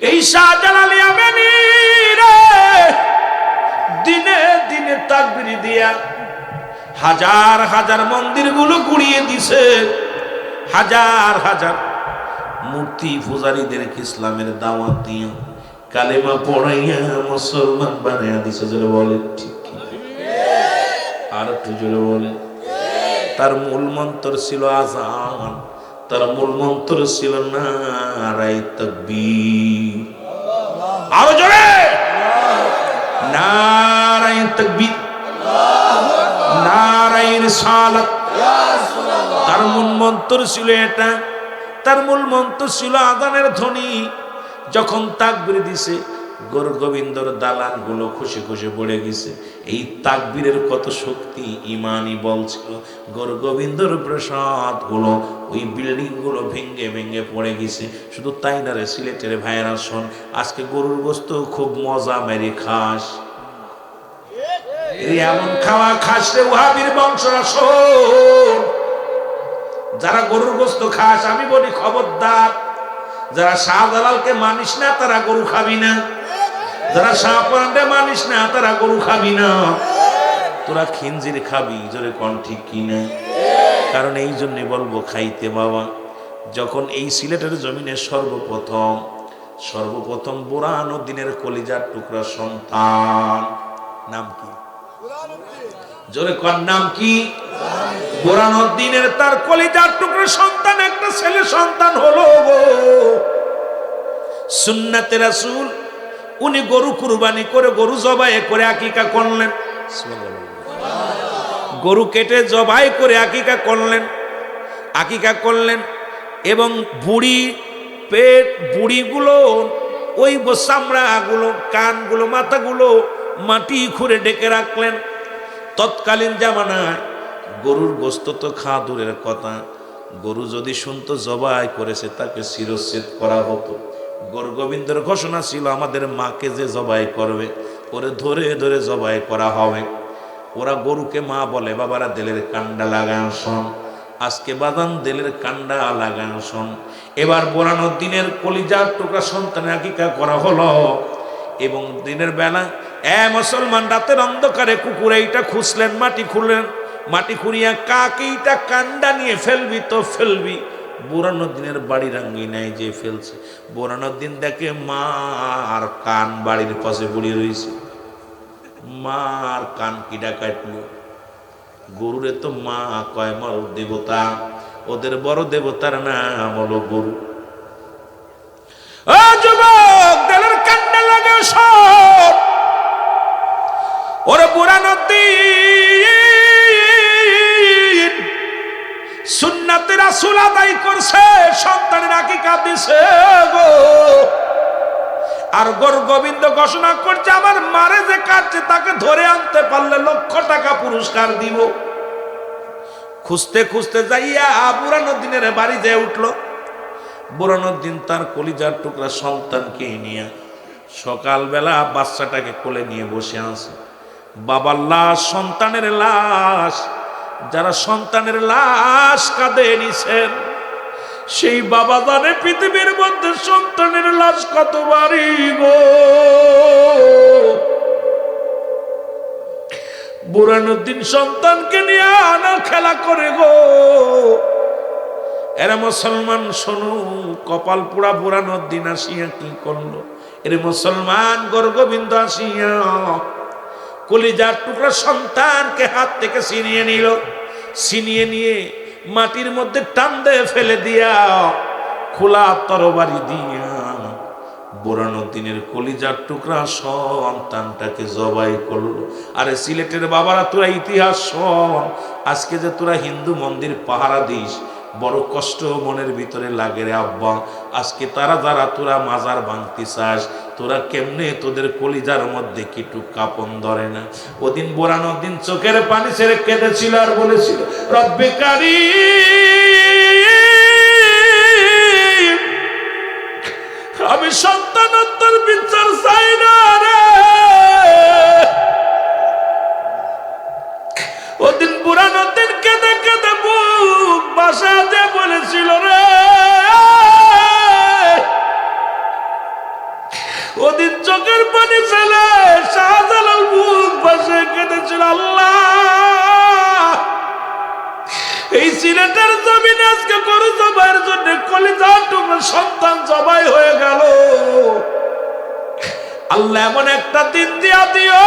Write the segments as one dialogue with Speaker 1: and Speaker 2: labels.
Speaker 1: এই শাহজালাল ইয়ামানী রে দিনে দিনে তাকবীর দিয়া হাজার হাজার মন্দিরগুলো গুড়িয়ে দিছে, হাজার হাজার মূর্তি পূজারীদেরকে ইসলামের দাওয়াত দিয়ে কালেমা পড়াইয়া মুসলমান বানাইয়া দিছে। জোরে বলেন ঠিক কি? আর একটু জোরে বলেন। তার মূল মন্ত্র ছিল আযান, তার মূল মন্ত্র ছিল নারায়ে তাকবীর। আরো জোরে নারায়ে তাকবীর, নারায়ে রিসালাত। তার মূল মন্ত্র ছিল এটা, তার মূল মন্ত্র ছিল আযানের ধ্বনি। যখন তাকবীর দিছে গরু গোবিন্দর দালান গুলো খুশি খুশি পড়ে গেছে। এই তাকবীরের কত শক্তি, ইমানি বল ছিল। গরু গোবিন্দর প্রসাদ গুলো, ওই বিল্ডিং গুলো ভেঙ্গে ভেঙ্গে পড়ে গেছে। শুধু তাই না রে সিলেটের ভাইয়েরা শোন, আজকে গরুর গোস্ত খুব মজা মেরে খাস, এমন খাওয়া খাস রে ওয়াহাবীর বংশরা শোন। যারা গরুর গোস্ত খাস আমি বলি খবরদার, যারা শাহজালালকে মানিস না তারা গরু খাবি না, যারা শাহপরানকে মানিস না তারা গরু খাবি না, তোরা খিনজির খাবি। জোরে কোন ঠিক কিনা? কারণ এই জন্য বলবো খাইতে বাবা, যখন এই সিলেটের জমিনে সর্বপ্রথম বুরহানুদ্দিনের কলিজার টুকরা সন্তান, নাম কি? জোরে কোন নাম কি? বুরহানুদ্দিনের তার কলিজার টুকরা সন্তান একটা ছেলে সন্তান হলো গো। সুন্নাতে রাসূল, উনি গরু কুরবানি করে, গরু জবাই করে আকিকা করলেন। গরু কেটে জবাই করে আকিকা করলেন এবং বুড়ি পেট বুড়িগুলো, ওই চামড়াগুলো, কানগুলো, মাথাগুলো মাটি খুঁড়ে ডেকে রাখলেন। তৎকালীন জামানায় গরুর গোস্ত তো খাওয়া দূরের কথা, গরু যদি শুনতো জবাই করেছে তাকে শিরচ্ছেদ করা হতো। গরু গোবিন্দের ঘোষণা ছিল আমাদের মাকে যে জবাই করবে ওরে ধরে ধরে জবাই করা হবে। ওরা গরুকে মা বলে, বাবারা দেলের কান্ডা লাগায় শোন, আজকে বাদান দেলের কান্ডা লাগায় শোন। এবার বুরহানুদ্দিনের কলিজার টুকরা সন্তানের আকিকা করা হলো এবং দিনের বেলা মুসলমান রাতের অন্ধকারে কুকুর এইটা খুঁজলেন, মাটি খুঁড়লেন, মাটি খুঁড়িয়া কাকিটা কান্ডা নিয়ে ফেলবি তো ফেলবি। বুরহানুদ্দিনের বাড়ির আঙ্গিনায় যে ফেলছে, বুরহানুদ্দিন দেখে মার কান বাড়ির পাশে পড়ে রয়েছে। মার কান কিডা কাটলো? গরুরে তো মা কয় মর দেবতা, ওদের বড় দেবতার নাম হলো গরু। ও যুবক, দেলের কান্ডা লাগে সব। ওরে বুরহানুদ্দিন সুন্নাতে রাসূল আদায় করছে, সন্তানের আকিকা দিছে গো। আর গরু গোবিন্দ ঘোষণা করছে আমার মারে যে কাটছে তাকে ধরে আনতে পারলে লক্ষ টাকা পুরস্কার দিব। খুঁজতে খুঁজতে যাইয়া বুরহানুদ্দিনের বাড়ি যেয়ে উঠল। বুরহানুদ্দিন তার কলিজার টুকরা সন্তানকে নিয়ে সকালবেলা বাচ্চাটাকে কোলে নিয়ে বসে আছে। বাবার লাশ, সন্তানের লাশ, যারা সন্তানের লাশ কাঁধে নিছেন সেই বাবা জানে পৃথিবীর মধ্যে সন্তানের লাশ কত ভারী গো। বুরহানুদ্দিন সন্তানকে নিয়ে আনা খেলা করে গো। এরা মুসলমান শোনো, কপাল পোড়া বুরহানুদ্দিন আসিয়া কি করলো? এর মুসলমান গরু গোবিন্দ আসিয়া কলিজার টুকরা সন্তানকে হাত থেকে ছিনিয়ে নিল। ছিনিয়ে নিয়ে মাটির মধ্যে টান দিয়ে ফেলে দিয়া খোলা তরবারি দিয়া বুরহানুদ্দিনের কলিজার টুকরা সন্তানটাকে জবাই করলো। আরে সিলেটের বাবারা, তোরা ইতিহাস শোন। আজকে যে তোরা হিন্দু মন্দির পাহারা দিস, বড় কষ্ট মনের ভিতরে লাগে রে আব্বা। আজকে তারা যারা তোরা মাজার ভাঙতে চাস, তোরা কেমনে তোদের কলিজার মধ্যে কিটু কাপন ধরে না? ওদিন বুরহানুদ্দিন চোখের পানি ছেড়ে কেঁদেছিল আর বলেছিল, রব্বে কারীম, আমি সন্তানত্বের বিচার চাই না রে। ওদিন বুরহানুদ্দিন কেঁদে কেঁদে বুক বাসাতে বলেছিল রে, ওদিন চোখের পানি ফেলে শাহজালাল বুক বসে কেঁদেছিল, আল্লাহ এই সিলেটের জমিনে আজকে গরু জবাইয়ের জন্য কলিজার টুকরো সন্তান জবাই হয়ে গেল। আল্লাহ এমন একটা দিন দিয়া দিও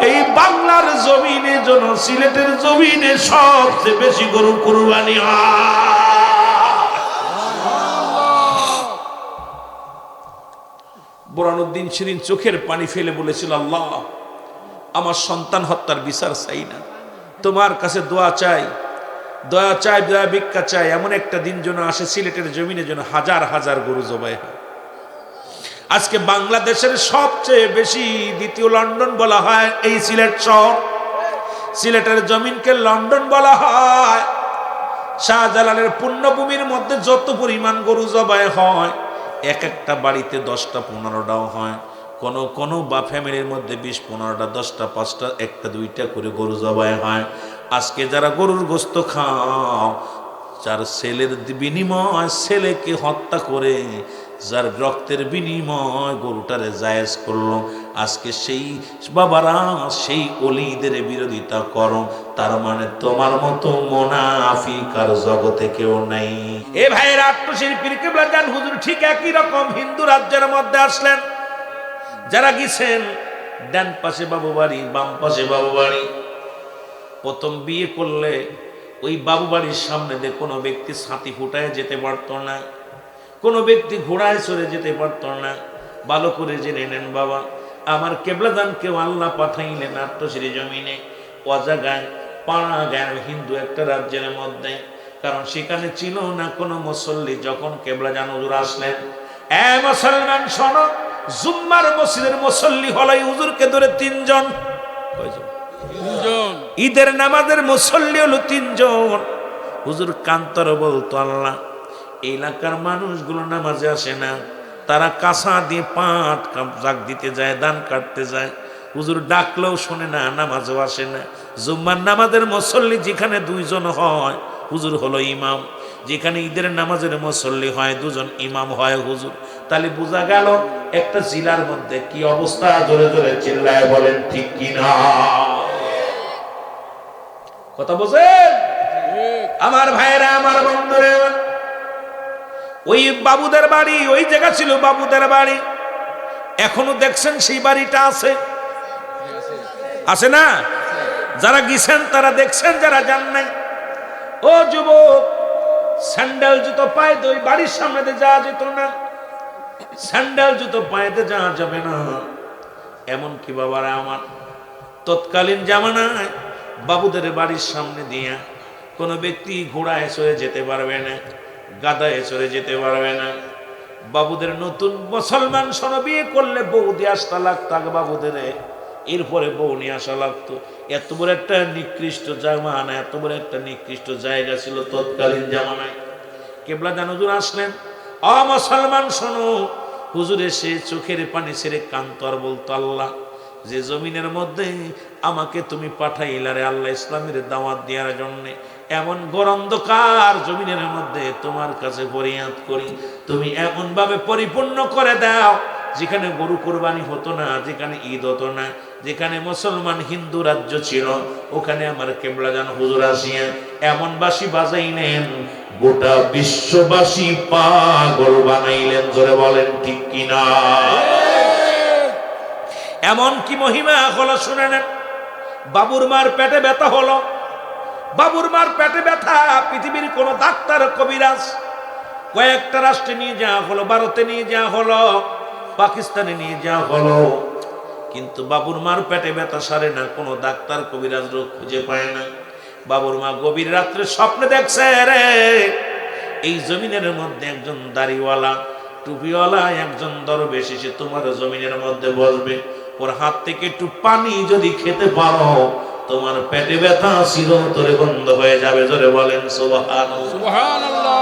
Speaker 1: এই বাংলার জমিনে যেন সিলেটের জমিনে সবচেয়ে বেশি গরু কুরবানি বুরহানুদ্দিন শিরিন চোখের পানি ফেলে বলেছিল, আল্লাহ আমার সন্তান হত্যার বিচার চাই না, তোমার কাছে দোয়া চাই, দয়া চাই, দয়া ভিক্ষা চাই, এমন একটা দিন যেন আসে সিলেটের জমিনে যেন হাজার হাজার গরু জবাই হয়। আজকে বাংলাদেশের সবচেয়ে বেশি দ্বিতীয় লন্ডন বলা হয় এই সিলেট শহর। সিলেটের জমিনকে লন্ডন বলা হয়। শাহজালালের পুণ্যভূমির মধ্যে যত পরিমাণ গরু জবাই হয়, এক একটা বাড়িতে 10টা 15টাও হয়, কোন বা ফ্যামিলির মধ্যে 20-15টা 10টা 5টা 1টা 2টা করে গরু জবাই হয়। আজকে যারা গরুর গোস্ত খাও, যার ছেলের বিনিময় ছেলেকে হত্যা করে, যার রক্তের বিনিময় গরুটারে জায়েজ করলো, আজকে সেই বাবারা সেই ওলিদের বিরোধিতা করো, তার মানে তোমার মতো মুনাফিক আর জগতে কেউ নাই। এ ভাইয়ের আত্মশিল্পীর কিবলা জান হুজুর ঠিক একই রকম হিন্দু রাজ্যের মধ্যে আসলেন। যারা গেছেন ডান পাশে বাবু বাড়ি, বাম পাশে বাবু বাড়ি। প্রথম বিয়ে করলে ওই বাবু বাড়ির সামনে দিয়ে কোনো ব্যক্তি ছাতি ফুটায় যেতে পারতো না, কোনো ব্যক্তি ঘোড়ায় চড়ে যেতে পারতো না। ভালো করে জেনে নেন বাবা, আমার কেবলাদান কেউ আল্লাহ পাঠাইলেন আত্মশ্রী জমিনে অজাগায় পাড়া গায় হিন্দু একটা রাজ্যের মধ্যে, কারণ সেখানে ছিল না কোনো মুসল্লি। যখন কেবলাদান হুজুর আসলেন, এ মুসলমান শোনো, জুম্মার মসজিদের মুসল্লি হলো হুজুরকে ধরে 3 জন, ঈদের নামাজের মুসল্লি হলো 3 জন। হুজুর কান্তর বলতো, আল্লাহ এলাকার মানুষগুলো নামাজে আসে না, তারা কাঁসা দিয়ে পাট জাগ দিতে যায়, ধান কাটতে যায়। হুজুর ডাকলেও শোনে না, নামাজও আসে না। জুম্মার নামাজের মুসল্লি যেখানে 2 জন হয়, হুজুর হলো ইমাম। যেখানে ঈদের নামাজের মুসল্লি হয় 2 জন, ইমাম হয় হুজুর। তাহলে বোঝা গেল একটা জেলার মধ্যে কি অবস্থা। জোরে জোরে চিল্লায় বলেন ঠিক কিনা? কথা বোঝেন আমার ভাইরা, আমার বন্ধুরা? ওই বাবুদের বাড়ি, ওই জায়গা ছিল বাবুদের বাড়ি। এখনো দেখছেন সেই বাড়িটা আছে, আছে না? যারা গেছেন তারা দেখছেন, যারা যান নাই। ও যুবক, স্যান্ডেল জুতো পায়ে ওই বাড়ির সামনে দিয়ে যাওয়া যেত না, স্যান্ডেল জুতো পায়েতে যাওয়া যাবে না। এমন কি বাবারা আমার, তৎকালীন জামানায় বাবুদের বাড়ির সামনে দিয়ে কোনো ব্যক্তি ঘোড়ায় চড়ে যেতে পারবে না, গাদায় চড়ে যেতে পারবে না। বাবুদের নতুন মুসলমান সোনা বিয়ে করলে বউ দিয়ে আসতে লাগতো আগে বাবুদের, এরপরে বউ নিয়ে আসা লাগতো। এত বড় একটা নিকৃষ্ট জামানা, এত বড় একটা নিকৃষ্ট জায়গা ছিল তৎকালীন জামানায়। কেবলাদান হুজুর আসলেন, অ মুসলমান শোনো। হুজুর এসে চোখের পানি ছেড়ে কাঁদতো আর বলতো, আল্লাহ যে জমিনের মধ্যে আমাকে তুমি পাঠাইলা রে আল্লাহ ইসলামের দাওয়াত দেওয়ার জন্য, এমন গরন্ধকার জমিনের মধ্যে তোমার কাছে ফরিয়াদ করি, তুমি এমন ভাবে পরিপূর্ণ করে দাও যেখানে গরু কোরবানি হতো না, যেখানে ঈদ হতো না, যেখানে মুসলমান হিন্দু রাজ্য ছিল, ওখানে আমার কেবলাদান হুজুর আসিয়া এমন বাঁশি বাজাইলেন, গোটা বিশ্ববাসী পাগল বানাইলেন। জোরে বলেন ঠিক কিনা? এমন কি মহিমা হলো শুনে নেন। বাবুর মার পেটে ব্যথা হলো, বাবুর মার পেটে ব্যথা। পৃথিবীর কোন ডাক্তার কবিরাজ কয়েকটা রাষ্ট্রে নিয়ে যাওয়া হলো, ভারতে নিয়ে যাওয়া হলো, পাকিস্তানে নিয়ে যাওয়া হলো, কিন্তু বাবুর মার পেটে ব্যথা সারে না। কোনো ডাক্তার কবিরাজ রোগ খুঁজে পায় না। বাবুর মা গভীর রাত্রে স্বপ্নে দেখছে, রে এই জমিনের মধ্যে একজন দাড়িওয়ালা টুপিওয়ালা একজন দরবেশ এসে তোমার জমিনের মধ্যে বসবে, ওর হাত থেকে একটু পানি যদি খেতে পারো, তোমার পেটে ব্যথা চিরতরে বন্ধ হয়ে যাবে। জোরে বলেন সুবহানাল্লাহ, সুবহানাল্লাহ।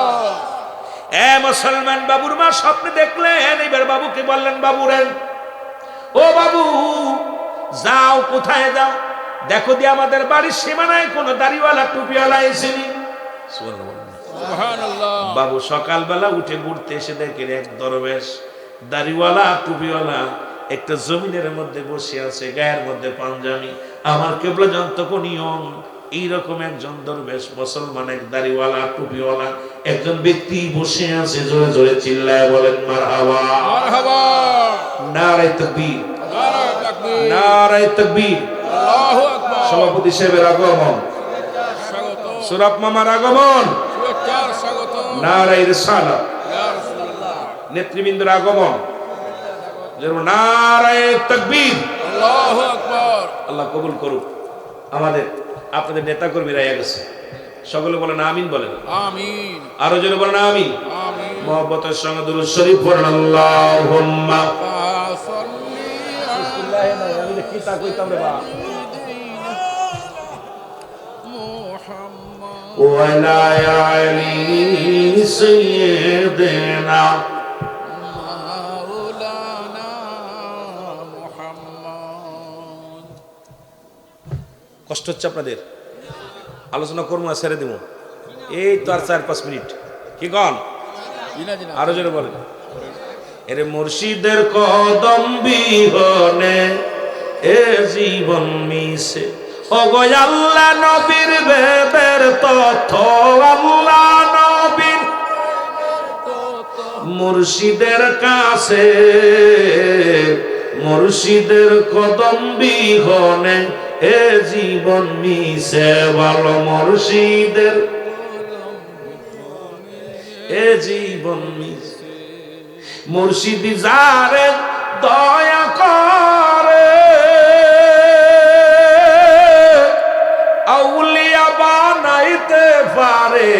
Speaker 1: এ মুসলমান, বাবুর মা স্বপ্নে দেখলেন। এবার বাবুকে বললেন, বাবু রে, ও বাবু যাও, কোথায় যাও? দেখো দিয়ে আমাদের বাড়ির সীমানায় কোন দাড়িওয়ালা টুপিওয়ালা এসেনি। সুবহানাল্লাহ। বাবু সকালবেলা উঠে ঘুরতে এসে দেখে এক দরবেশ দাড়িওয়ালা টুপিওয়ালা একটা জমিনের মধ্যে বসে আছে, গায়ের মধ্যে পাঞ্জাবি। আমার কেবলা জানতো নিয়ম, এইরকম একজন দরবেশ মুসলমান, এক দাড়িওয়ালা টুপিওয়ালা একজন ব্যক্তি বসে আছে। জোরে জোরে চিল্লায় বলেন মারহাবা, মারহাবা, নারে তাকবীর, নারে তাকবীর, নারে তাকবীর, আল্লাহু আকবার। সভাপতি সাহেবের আগমন, স্বাগত। সুরাত মামার আগমন, শুভেচ্ছার স্বাগত। নারে রিসালাত, ইয়া রাসূলুল্লাহ। নেতৃবৃন্দের আগমন, নারে তাকবীর, আল্লাহু আকবার। আল্লাহ কবুল করুক। আমাদের আপনাদের নেতা কর্মীরা গেছে, সকলে বলেন আমিন, বলেন আমিন, আরো জোরে বলেন আমিন, আমিন। মুহাব্বতের সঙ্গে দুরূদ শরীফ পড়েন, আল্লাহুম্মা সাল্লি আলা আমি কি তা কইতাম রে বা মুহাম্মদ ওয়া আলা আলি সাইয়্যিদিনা মাওলানা মুহাম্মদ। কষ্ট হচ্ছে আপনাদের? আলোচনা করবো না, ছেড়ে দিব। এই তো আর 4-5 মিনিট, কি কন? আরো জোরে বলেন। এরে মুর্শিদের কদম বিহনে এ জীবন মিশে, ওগো আল্লাহ নবীর বেদের তথ্য, আল্লাহ নবীর মুর্শিদের কাছে, মুর্শিদের কদম বিহনে এ জীবন মিশে, ভালো মুর্শিদের এ জীবন মিশে। মুর্শিদ যারে দয়া করে আউলিয়া বানাইতে পারে,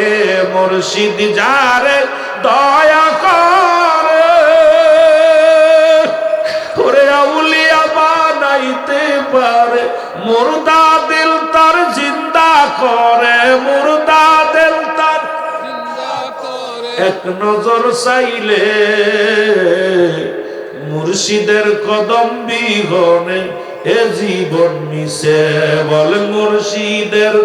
Speaker 1: মুর্শিদ যারে দয়া করে ওরে আউলিয়া বানাইতে পারে, মুর্দা দিল তার জিন্দা করে, মুর্দা দিল তার জিন্দা করে। এক নজর চাইলে মুর্শিদের কদম বিহনে এ জীবন মিশে, বলে মুর্শিদের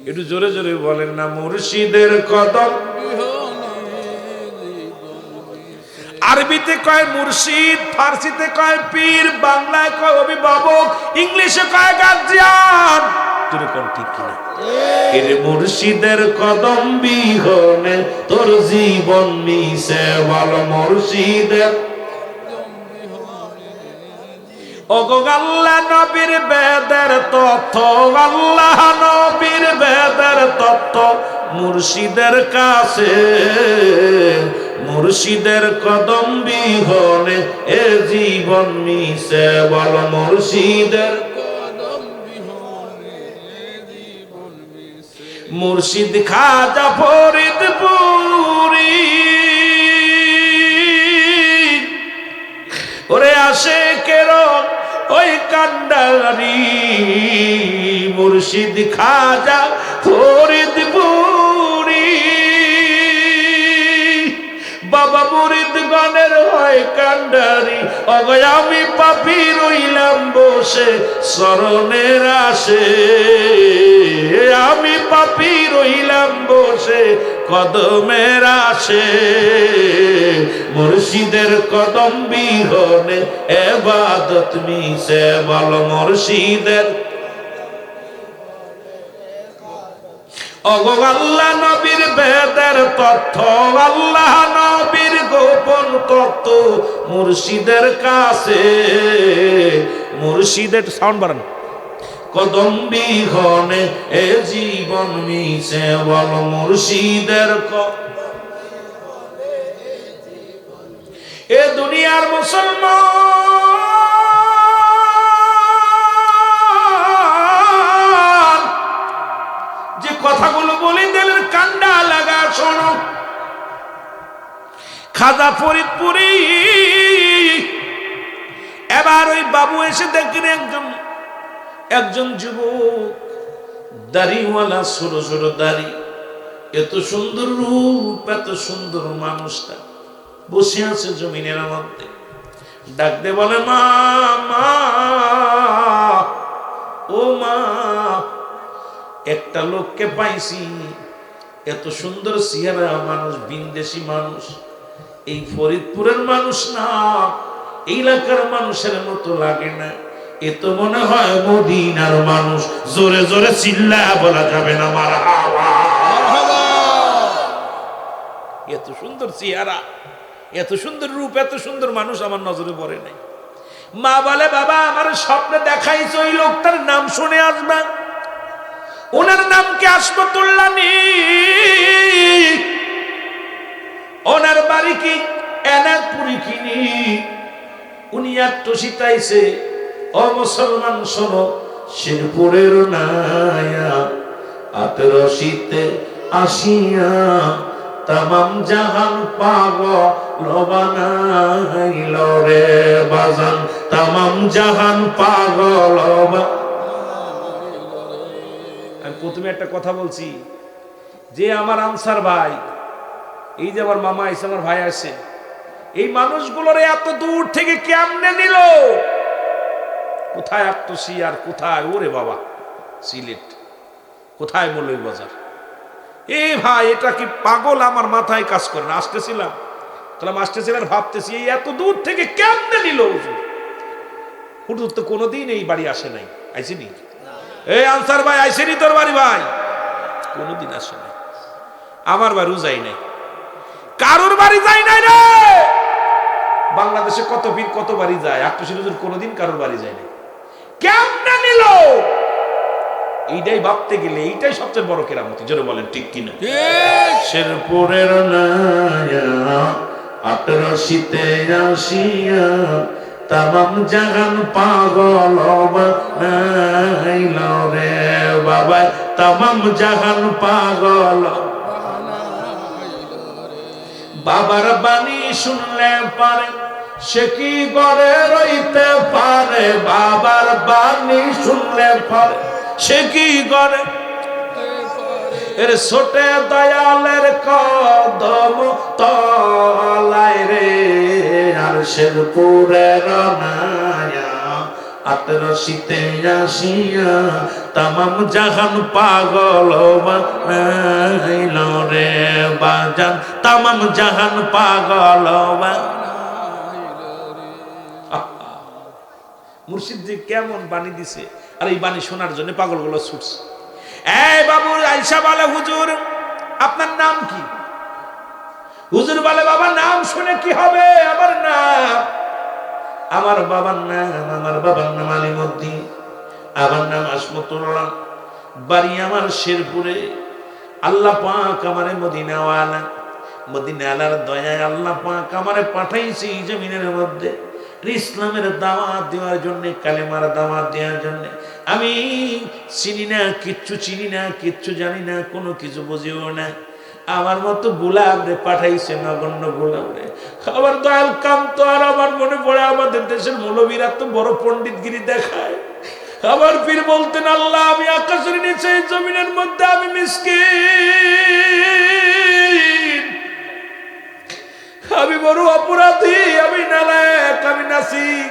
Speaker 1: একটু জোরে জোরে বলেন না, মুর্শিদের কদম। আরবিতে কয় মুর্শিদ, ফার্সিতে কয় পীর, বাংলায় কয় অভিভাবক, ইংলিশে কয় গার্জিয়ান। ঠিক কিনা? এর মুর্শিদের কদম বিহনে তোর জীবন মিশে, ভালো মুর্শিদের। ওগো আল্লাহ নবীর বেদের তথ্য, আল্লাহ নবীর বেদের তথ্য মুর্শিদের কাছে, মুর্শিদের কদম বিহনে এ জীবন মিশে, বলো মুর্শিদের কদম বিহনে এ জীবন মিশে। মুর্শিদ খাজা ফরিদপুরি ওরে আসে কেরো ওই কান্ডারি, মুর্শিদ খাজা ফরিদপুরি বাবা মুরিদ গণের হয় কান্ডারি। অগয় আমি পাপি রইলাম বসে শরণের আসে, আমি পাপি রইলাম বসে কদমের আসে, মুর্শিদের কদম বিহনে ইবাদত মিশে, বলো মুর্শিদের। ওগো আল্লাহ নবীর বেদের তথ্য, আল্লাহ নবীর গোপন তত্ত্ব মুর্শিদের কাছে, মুর্শিদের সাউন্ড বাড়ান। কদম বিহনে এ জীবন মিশে, বলো মুর্শিদের। এ দুনিয়ার মুসলমান যে কথাগুলো বলে দিলেন কান্ডা লাগা শোনো। খাজা ফরিদপুরি এবার ওই বাবু এসে দেখলেন একজন যুবক দাড়িওয়ালা, ছোট ছোট দাড়ি, এত সুন্দর রূপ, এত সুন্দর মানুষটা বসে আছে জমিনের মধ্যে। ডাকতে বলে মা, মা, ও মা, একটা লোককে পাইছি, এত সুন্দর চেহারা মানুষ, বিনদেশি মানুষ, এই ফরিদপুরের মানুষ না, এই এলাকার মানুষের মতো লাগে না। এ তো মনে হয় মদিনার মানুষ। জোরে জোরে চিল্লা বলা যাবে না মারহাবা। এত সুন্দর চেহারা, এত সুন্দর রূপ, এত সুন্দর মানুষ আমার নজরে পড়ে নাই। মা বলে, বাবা আমার স্বপ্নে দেখাইছো ওই লোকটার নাম শুনে আসবা। ওনার নাম কি আসমতুল্লাহ নি? ওনার বাড়ি কি এনাদপুরি কিনি? উনি একটু শীতাইছে। ও মুসলমান শোনো, শেরপুরের নায়া 18 শীতে আসিয়া তামাম জাহান পাগল বানাইল রে বাজান, তামাম জাহান পাগল। আমি প্রথমে একটা কথা বলছি যে আমার আনসার ভাই, এই যে আমার মামা এসে, আমার ভাই আসে, এই মানুষগুলোর এত দূর থেকে কেমনে নিল? কোথায় আত্মসি আর কোথায় ওরে বাবা সিলেট, কোথায় মৌলভীবাজার? এই ভাই এটা কি পাগল? আমার মাথায় কাজ করে না। আসতেছিলাম ভাবতেছি এই এত দূর থেকে কেমনে নিল হুজুর? হুজুর তো কোনোদিন এই বাড়ি আসে নাই। আইসিনি? এই আনসার ভাই আইসেনি তোর বাড়ি? ভাই কোনোদিন আসে নাই। আমার বাড়িও যাই নাই, কারোর বাড়ি যাই নাই রে। বাংলাদেশে কত পীর কত বাড়ি যায়, আত্মসি হুজুর কোনোদিন কারোর বাড়ি যায় নাই। কেমনে নিল? এইটাই ভাবতে গেলে এইটাই সবচেয়ে বড় কেরামতি। জোরে বলেন ঠিক কিনা? শেরপুরের নায়া 18 শীতে আসিয়া তামাম জাহান পাগল বানাইল রে বাবা, তামাম জাহান পাগল। বাবার বাণী শুনলে পারে সে কি ঘরে রইতে পারে? বাবার বাণী শুনলে পারে সে কি ঘরে? এর ছোটে দয়ালের কদম তলায় রে। আর শেরপুরের নায়া 18 শীতে আসিয়া তামাম জাহান পাগল বানাইল রে বাজান, তামাম জাহান পাগল। মুর্শিদ জি কেমন বাণী দিছে, আর এই বাণী শোনার জন্য পাগলগুলো ছুটছে। এই বাবু আইসা বলে, হুজুর আপনার নাম কি? হুজুর বলে, বাবা নাম শুনে কি হবে? আমার নাম, আমার বাবার নাম আলিমউদ্দিন, আমার নাম আসমতুল্লাহ, বাড়ি আমার শেরপুরে। আল্লাহ পাক আমারে মদিনাওয়ালার দয়ায় আল্লাহ পাক আমারে পাঠাইছে এই জমিনের মধ্যে ইসলামের দাওয়াত দেওয়ার জন্য, কালেমার দাওয়াত দেওয়ার জন্য। আমি চিনি না, কিচ্ছু চিনি না, কিচ্ছু জানি না, কোনো কিছু বুঝিও না। আমার মতো গোলাম রে পাঠাইছে, নগণ্য গোলাম রে। আমার দয়াল কাম তো আর আমার মনে পড়ে আমাদের দেশের মৌলবীরা তো বড় পণ্ডিতগিরি দেখায়। আমার পীর বলতেন, আল্লাহ আমি আকাশের নিচে জমিনের মধ্যে আমি মিসকিন, আমি বড় অপরাধী, আমি নালায়েক, আমি নাসিক।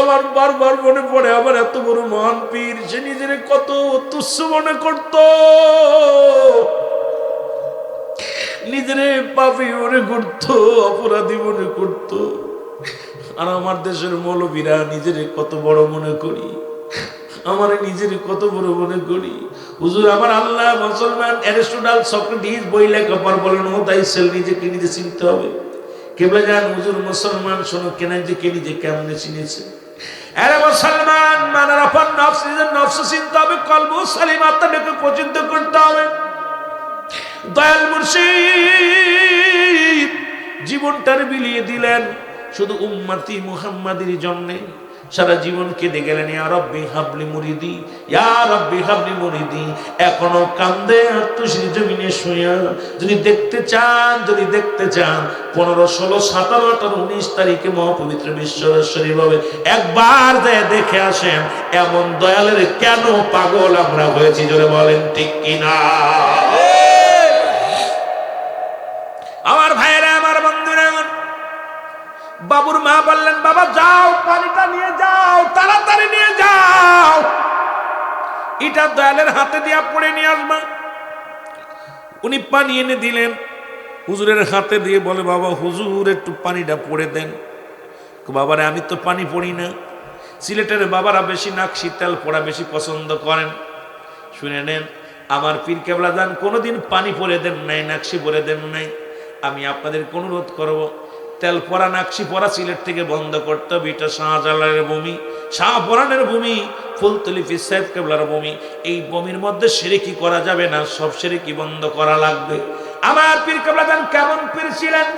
Speaker 1: আমার বারবার মনে পড়ে আমার এত বড় মহান পীর, সে নিজের কত তুচ্ছ মনে করত, নিজের পাপী মনে করত, অপরাধী মনে করত। আর আমার দেশের মৌলবীরা নিজের কত বড় মনে করি, আমার নিজের কত বড় মনে করি। হুজুর আমার আল্লাহ মুসলমান অ্যারিস্টটল সক্রেটিস বই লেখা পর বলেন, ও তাই সেল নিজেকে নিজে চিনতে হবে। কেবল জান হুজুর মুসলমান শোনো, কেন যে কে নিজে কেমনে চিনেছে? আরে মুসলমান মানার আপন নফস, নিজের নফস চিনতে হবে, কলবু সালিম, আত্মাকে পছন্দ করতে হবে। দয়াল মুর্শিদ জীবনটার বিলিয়ে দিলেন শুধু উম্মতি মুহাম্মাদের জন্য। সারা জীবন কেঁদে গেলেন, ইয়া রব্বি হাবলি মুরিদি, ইয়া রব্বি হাবলি মুরিদি। এখনো কান্দে আত্মশির জমিনে শুয়া। যদি দেখতে চান 15, 16, 17, 18, 19 তারিখে মহাপবিত্র বিশ্বরেশ্বরী ভাবে একবার যায় দেখে আসেন, এমন দয়ালের কেন পাগল আমরা হয়েছি। জোরে বলেন ঠিক কিনা? আমার ভাইয়েরা, আমার বন্ধুরা, বাবুর মা বললেন, বাবা যাও পানিটা নিয়ে যাও, তাড়াতাড়ি নিয়ে যাও, এটা দয়ালের হাতে দিয়া পড়ে নিয়ে আসবা। উনি পানি এনে দিলেন, হুজুরের হাতে দিয়ে বলে, বাবা হুজুর একটু পানিটা পড়ে দেন। বাবারে আমি তো পানি পড়ি না। সিলেটের বাবারা বেশি নাকশি তেল পড়া বেশি পছন্দ করেন। শুনে নেন, আমার পীর কেবলা যান কোনোদিন পানি পরে দেন নাই, নাকশি পরে দেন নাই। আমি আপনাদের অনুরোধ করব, তেল পরা নাকশি পরা সিলেট থেকে বন্ধ করতে হবে। এটা শাহজালালের ভূমি, শাহপরানের ভূমি, ফুলতলি পীর সাহেব কেবলার ভূমি। এই ভূমির মধ্যে শিরকি করা যাবে না, সব শিরকি বন্ধ করা লাগবে। আমার পীর কেবলা যান কেমন পীর ছিলেন?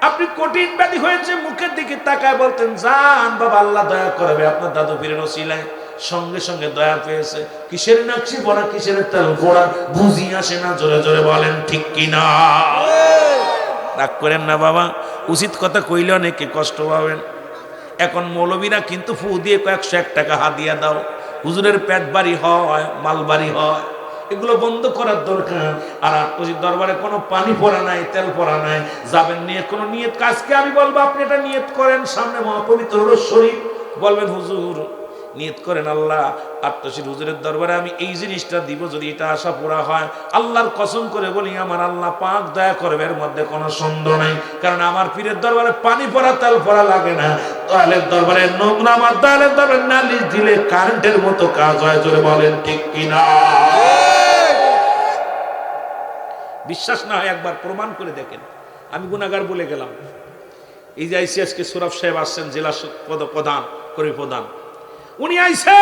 Speaker 1: আপনি কঠিন ব্যাধি হয়েছে, মুখের দিকে তাকায় বলতেন, জান বাবা আল্লাহ দয়া করবে আপনার দাদু পীরের ওসিলায়। সঙ্গে সঙ্গে দয়া পেয়েছে। কিসের নাকশি পড়া, কিসের তেল পড়া বুঝি আসে না। জোরে জোরে বলেন ঠিক কিনা? রাগ করেন না বাবা, উচিত কথা কইলে অনেকে কষ্ট পাবেন। এখন মৌলবীরা কিন্তু ফু দিয়ে 101 টাকা হাদিয়া দাও, হুজুরের পেট বাড়ি হয়, মাল বাড়ি হয়। এগুলো বন্ধ করার দরকার। আর আটপজির দরবারে কোনো পানি পড়া নাই, তেল পড়া নাই, যাবেন নিয়ে কোনো নিয়ত। কাজকে আমি বলবো আপনি এটা নিয়ত করেন, সামনে মহাপবিত্র শরীফ বলবেন হুজুর নিয়ত করেন, আল্লাহ আটশির হুজুরের দরবারে আমি এই জিনিসটা দিব, যদি এটা আশা পুরা হয় আল্লাহর কসম করে বলি আমার আল্লাহ পাক দয়া করবে, এর মধ্যে কোনো সন্দেহ নাই। কারণ আমার পীরের দরবারে পানি পড়া তেল পড়া লাগে না। দয়ালের দরবারে নোংরা, আমার দয়ালের দরবারে নালিশ দিলে কারেন্টের মতো কাজ হয়। জোরে বলেন ঠিক কিনা? বিশ্বাস না হয় একবার প্রমাণ করে দেখেন। আমি গুনাহগার বলে গেলাম। এই যে আইসিএসকে সুরাফ সাহেব আসছেন, জেলা প্রধান, কর্মী প্রধান, উনি আইসে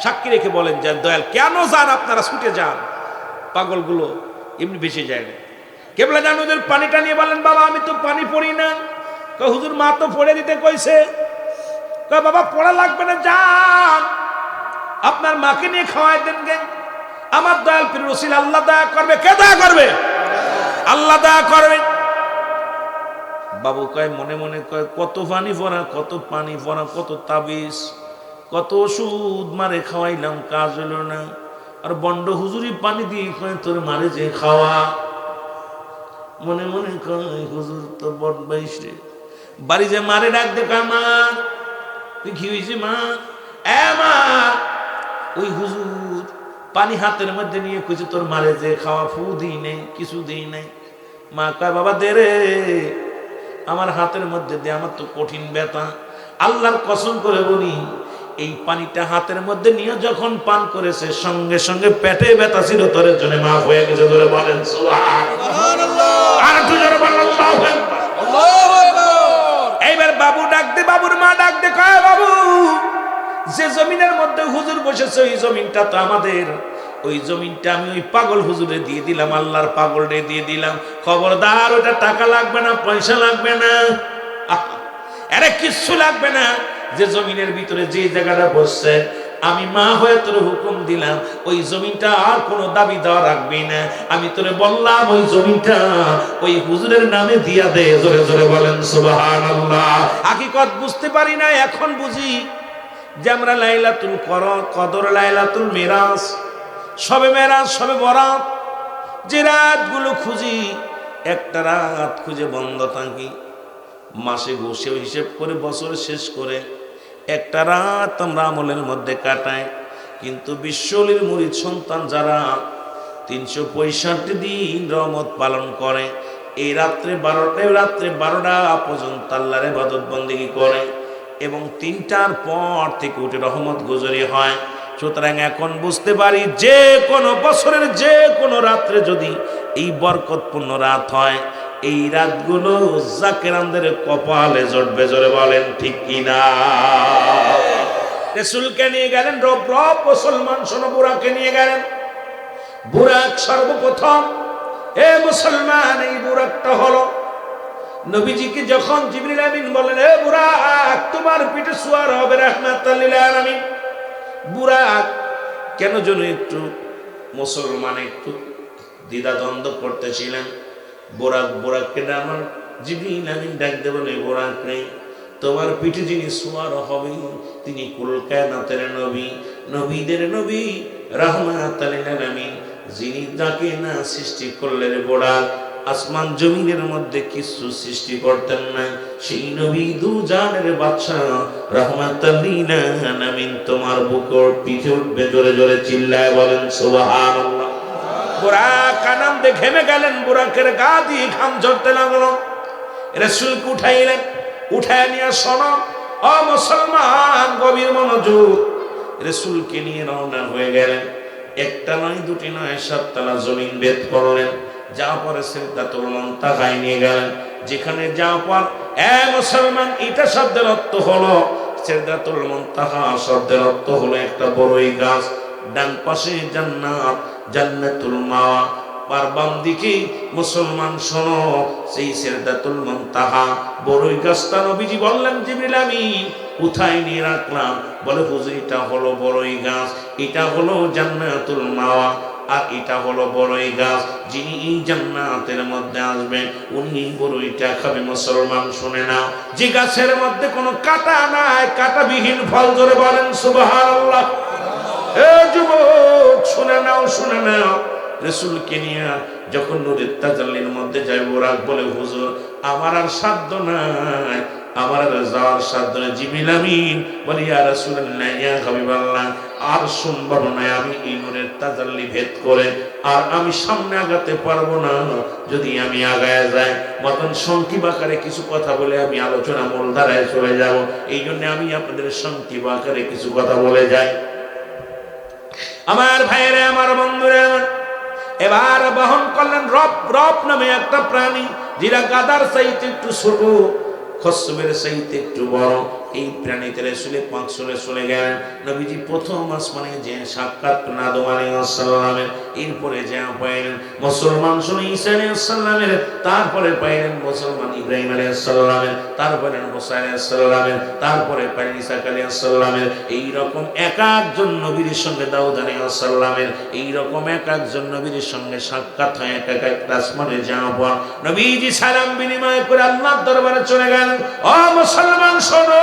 Speaker 1: সাক্ষী রেখে বলেন যে দয়াল কেন যান আপনারা, ছুটে যান, পাগলগুলো এমনি বেঁচে যায় না। কেবলা জান ওদের পানিটা নিয়ে বলেন, বাবা আমি তো পানি পড়ি না। হুজুর মা তো পড়ে দিতে কইছে। বাবা পড়া লাগবে না, যান আপনার মাকে নিয়ে খাওয়াই দেন গে। আমার দয়াল পীর রসিল আল্লাহ দয়া করবে। কে দয়া করবে? আল্লাহ দয়া করবে। বাবু কয় মনে মনে কয় কত পানি পড়া, কত পানি পড়া, কত তাবিজ, কত ওষুধ মারে খাওয়াইলাম, কাজ হলো না। আর বন্ড হুজুরি পানি দিয়ে কয় তোর মারে যে খাওয়া। মনে মনে কয় হুজুর তো বট বাইশে। বাড়ি যে মারে ডাক দেখা, মা তুই কি হয়েছে মা? মা ওই হুজুর পানি হাতের মধ্যে নিয়ে কইছে তোর মারে যে খাওয়া, ফু দিই নেই, কিছু দিই নাই। মা কয় বাবা দে রে, আমার হাতের মধ্যে দে, আমার তো কঠিন ব্যথা। আল্লাহর কসম করে বলি, এই পানিটা হাতের মধ্যে নিয়ে যখন পান করেছে সঙ্গে সঙ্গে পেটে ব্যথা ছিল তোরের জন্য মাফ হয়ে গেছে। ধরে বলেন সুবহানাল্লাহ। আর একটু জোরে বলেন আল্লাহু আকবার। এইবার বাবু ডাক দে, বাবুর মা ডাক দে, কয় বাবু যে জমিনের মধ্যে হুজুর বসেছে ওই জমিনটা তো আমাদের। ওই জমিনটা আমি ওই পাগল হুজুরে দিয়ে দিলাম, আল্লাহর পাগলরে দিয়ে দিলাম। খবরদার ওটা টাকা লাগবে না, পয়সা লাগবে না, আরে কিচ্ছু লাগবে না। যে জমিনের ভিতরে যে জায়গাটা বসছে আমি মা হয়ে তোর হুকুম দিলাম, ওই জমিনটা আর কোনো দাবি দেওয়া রাখবি না। আমি তোরে বললাম ওই জমিনটা ওই হুজুরের নামে দিয়া দে। জোরে জোরে বলেন সুবহানাল্লাহ। হাকিকত বুঝতে পারি না, এখন বুঝি যে আমরা লাইলাতুল কদর, লাইলাতুল মিরাজ, সবে মেরাজ, সবে বরাত, যে রাতগুলো খুঁজি, একটা রাত খুঁজে বন্ধ থাকি, মাসে বসে হিসেব করে বছর শেষ করে একটা রাত আমরা আমলের মধ্যে কাটাই। কিন্তু বিশ্বলির মুরিদ সন্তান যারা 365 দিন রহমত পালন করে, এই রাত্রে 12টা পর্যন্ত আল্লাহর ইবাদত বন্দেগী করে এবং 3টার পর থেকে উঠে রহমত গুজারি হয়। সুতরাং এখন বুঝতে পারি যে কোনো বছরের যে কোনো রাত্রে যদি এই বরকতপূর্ণ রাত হয়, এই রাতগুলো জাকেরানদের কপালে জড়বে। জোরে বলেন ঠিক কিনা? রাসূলকে নিয়ে গেলেন, রব মুসলমান শোনো, বুরাকে নিয়ে গেলেন। বুরাক সর্বপ্রথম, এ মুসলমান এই বুরাকটা হলো নবীজিকে যখন জিবরিল আমিন বলেন, এ বুরাক তোমার পিঠে সওয়ার হবে রাহমাতাল লিল আলামিন। বুরাক কেন যেন একটু মুসলমান একটু দ্বিধাদ্বন্দ্ব করতেছিলেন। বোরাককে আমার জিবরিল আমিন ডাক দেব, বোরাক নেই, তোমার পিঠে যিনি সওয়ার হবে তিনি কুল কায়নাতের নবী, নবীদের নবী, রাহমাতাল লিল আলামিন, যিনি যাকে না সৃষ্টি করলেন বোরাক, আসমান জমিনের মধ্যে কিছু সৃষ্টি করতেন না, সেই নবী দু জানের বাদশা রাহমাতাল লিল আলামিন তোমার বুকের পিঠে উঠবে। জোরে জোরে চিল্লায় বলেন সুবহানাল্লাহ। বুরাক আনন্দে ঘেমে গেলেন, বুরাকের গা দিয়ে ঘাম ঝরতে লাগলো। রাসূলকে উঠাইলেন, উঠায় নিয়ে শোনো ও মুসলমান, গভীর মনোযোগ। রাসূলকে নিয়ে রওনা হয়ে গেলেন। একটা নয়, দুটি নয়, 7 তলা জমিন ভেদ করলেন। যা পরে সিদরাতুল মুনতাহায় নিয়ে গেলেন। যেখানে যাওয়ার পর মুসলমান, এটা শব্দের অর্থ হলো, সিদরাতুল মুনতাহা শব্দের অর্থ হলো একটা বড়ই গাছ। ডান পাশে জান্নাত, জান্নাতুল মাওয়া, আর বাম দিকে মুসলমান শোনো সেই সিদরাতুল মুনতাহা বড়ই গাছটা নবীজি বললেন জিবরিল আমি কোথায় নিয়ে রাখলাম? বলে হুজুর এটা হলো বড়ই গাছ, এটা হলো জান্নাতুল মাওয়া, আর এটা হলো বড়ই গাছ। যিনি এই জান্নাতের মধ্যে আসবেন উনি এই বড়ইটা খাবে। মুসলমান শুনে নাও, যে গাছের মধ্যে কোনো কাঁটা নাই, কাঁটাবিহীন ফল, ধরে বলেন সুবহানাল্লাহ। এ যুবক শুনে নাও, শুনে নাও। রাসূলকে নিয়ে যখন নূরের তাজাল্লির মধ্যে যায়, বুরাক বলে হুজুর আমার আর সাধ্য নাই, আমার আর যাওয়ার সাধ্য নেই। জিবরিল আমিন বলে ইয়া রাসূলুল্লাহ, ইয়া হাবিবাল্লাহ, আর সম্ভব নয়, আমি এই নূরের তাজাল্লি ভেদ করে আর আমি সামনে আগাতে পারবো না। যদি আমি আগায় যাই, মতন সংক্ষিপ্ত আকারে কিছু কথা বলে আমি আলোচনা মূল ধারায় চলে যাব। এই জন্য আমি আপনাদের সংক্ষিপ্ত আকারে কিছু কথা বলে যাই। আমার ভাইয়েরা, আমার বন্ধুরা, এবার বহন করলেন রব। রব নামে একটা প্রাণী, যেটা গাদার চাইতে একটু ছোট, খচ্চরের চাইতে একটু বড়। এই প্রাণীতে রাসূল পাক চলে গেলেন। নবীজি প্রথম আসমানে যে সাক্ষাৎ আদম আলাইহিস সালামের, এরপরে যা পাইলেন মুসলমান শুনে ঈসা আলাইহিস সালামের, তারপরে পাইলেন মুসলমান ইব্রাহিম আলাইহিস সালামের, তারপরে মুসা আলাইহিস সালামের, তারপরে পাইলেন ঈসা আলাইহিস সালামের। এই রকম এক একজন নবীর সঙ্গে দাউদ আলাইহিস সালামের, এই রকম এক একজন নবীর সঙ্গে সাক্ষাৎ হয়। এক এক আসমানে যাওয়ার পর নবীজি সালাম বিনিময় করে আল্লাহর দরবারে চলে গেলেন। ও মুসলমান শোনো,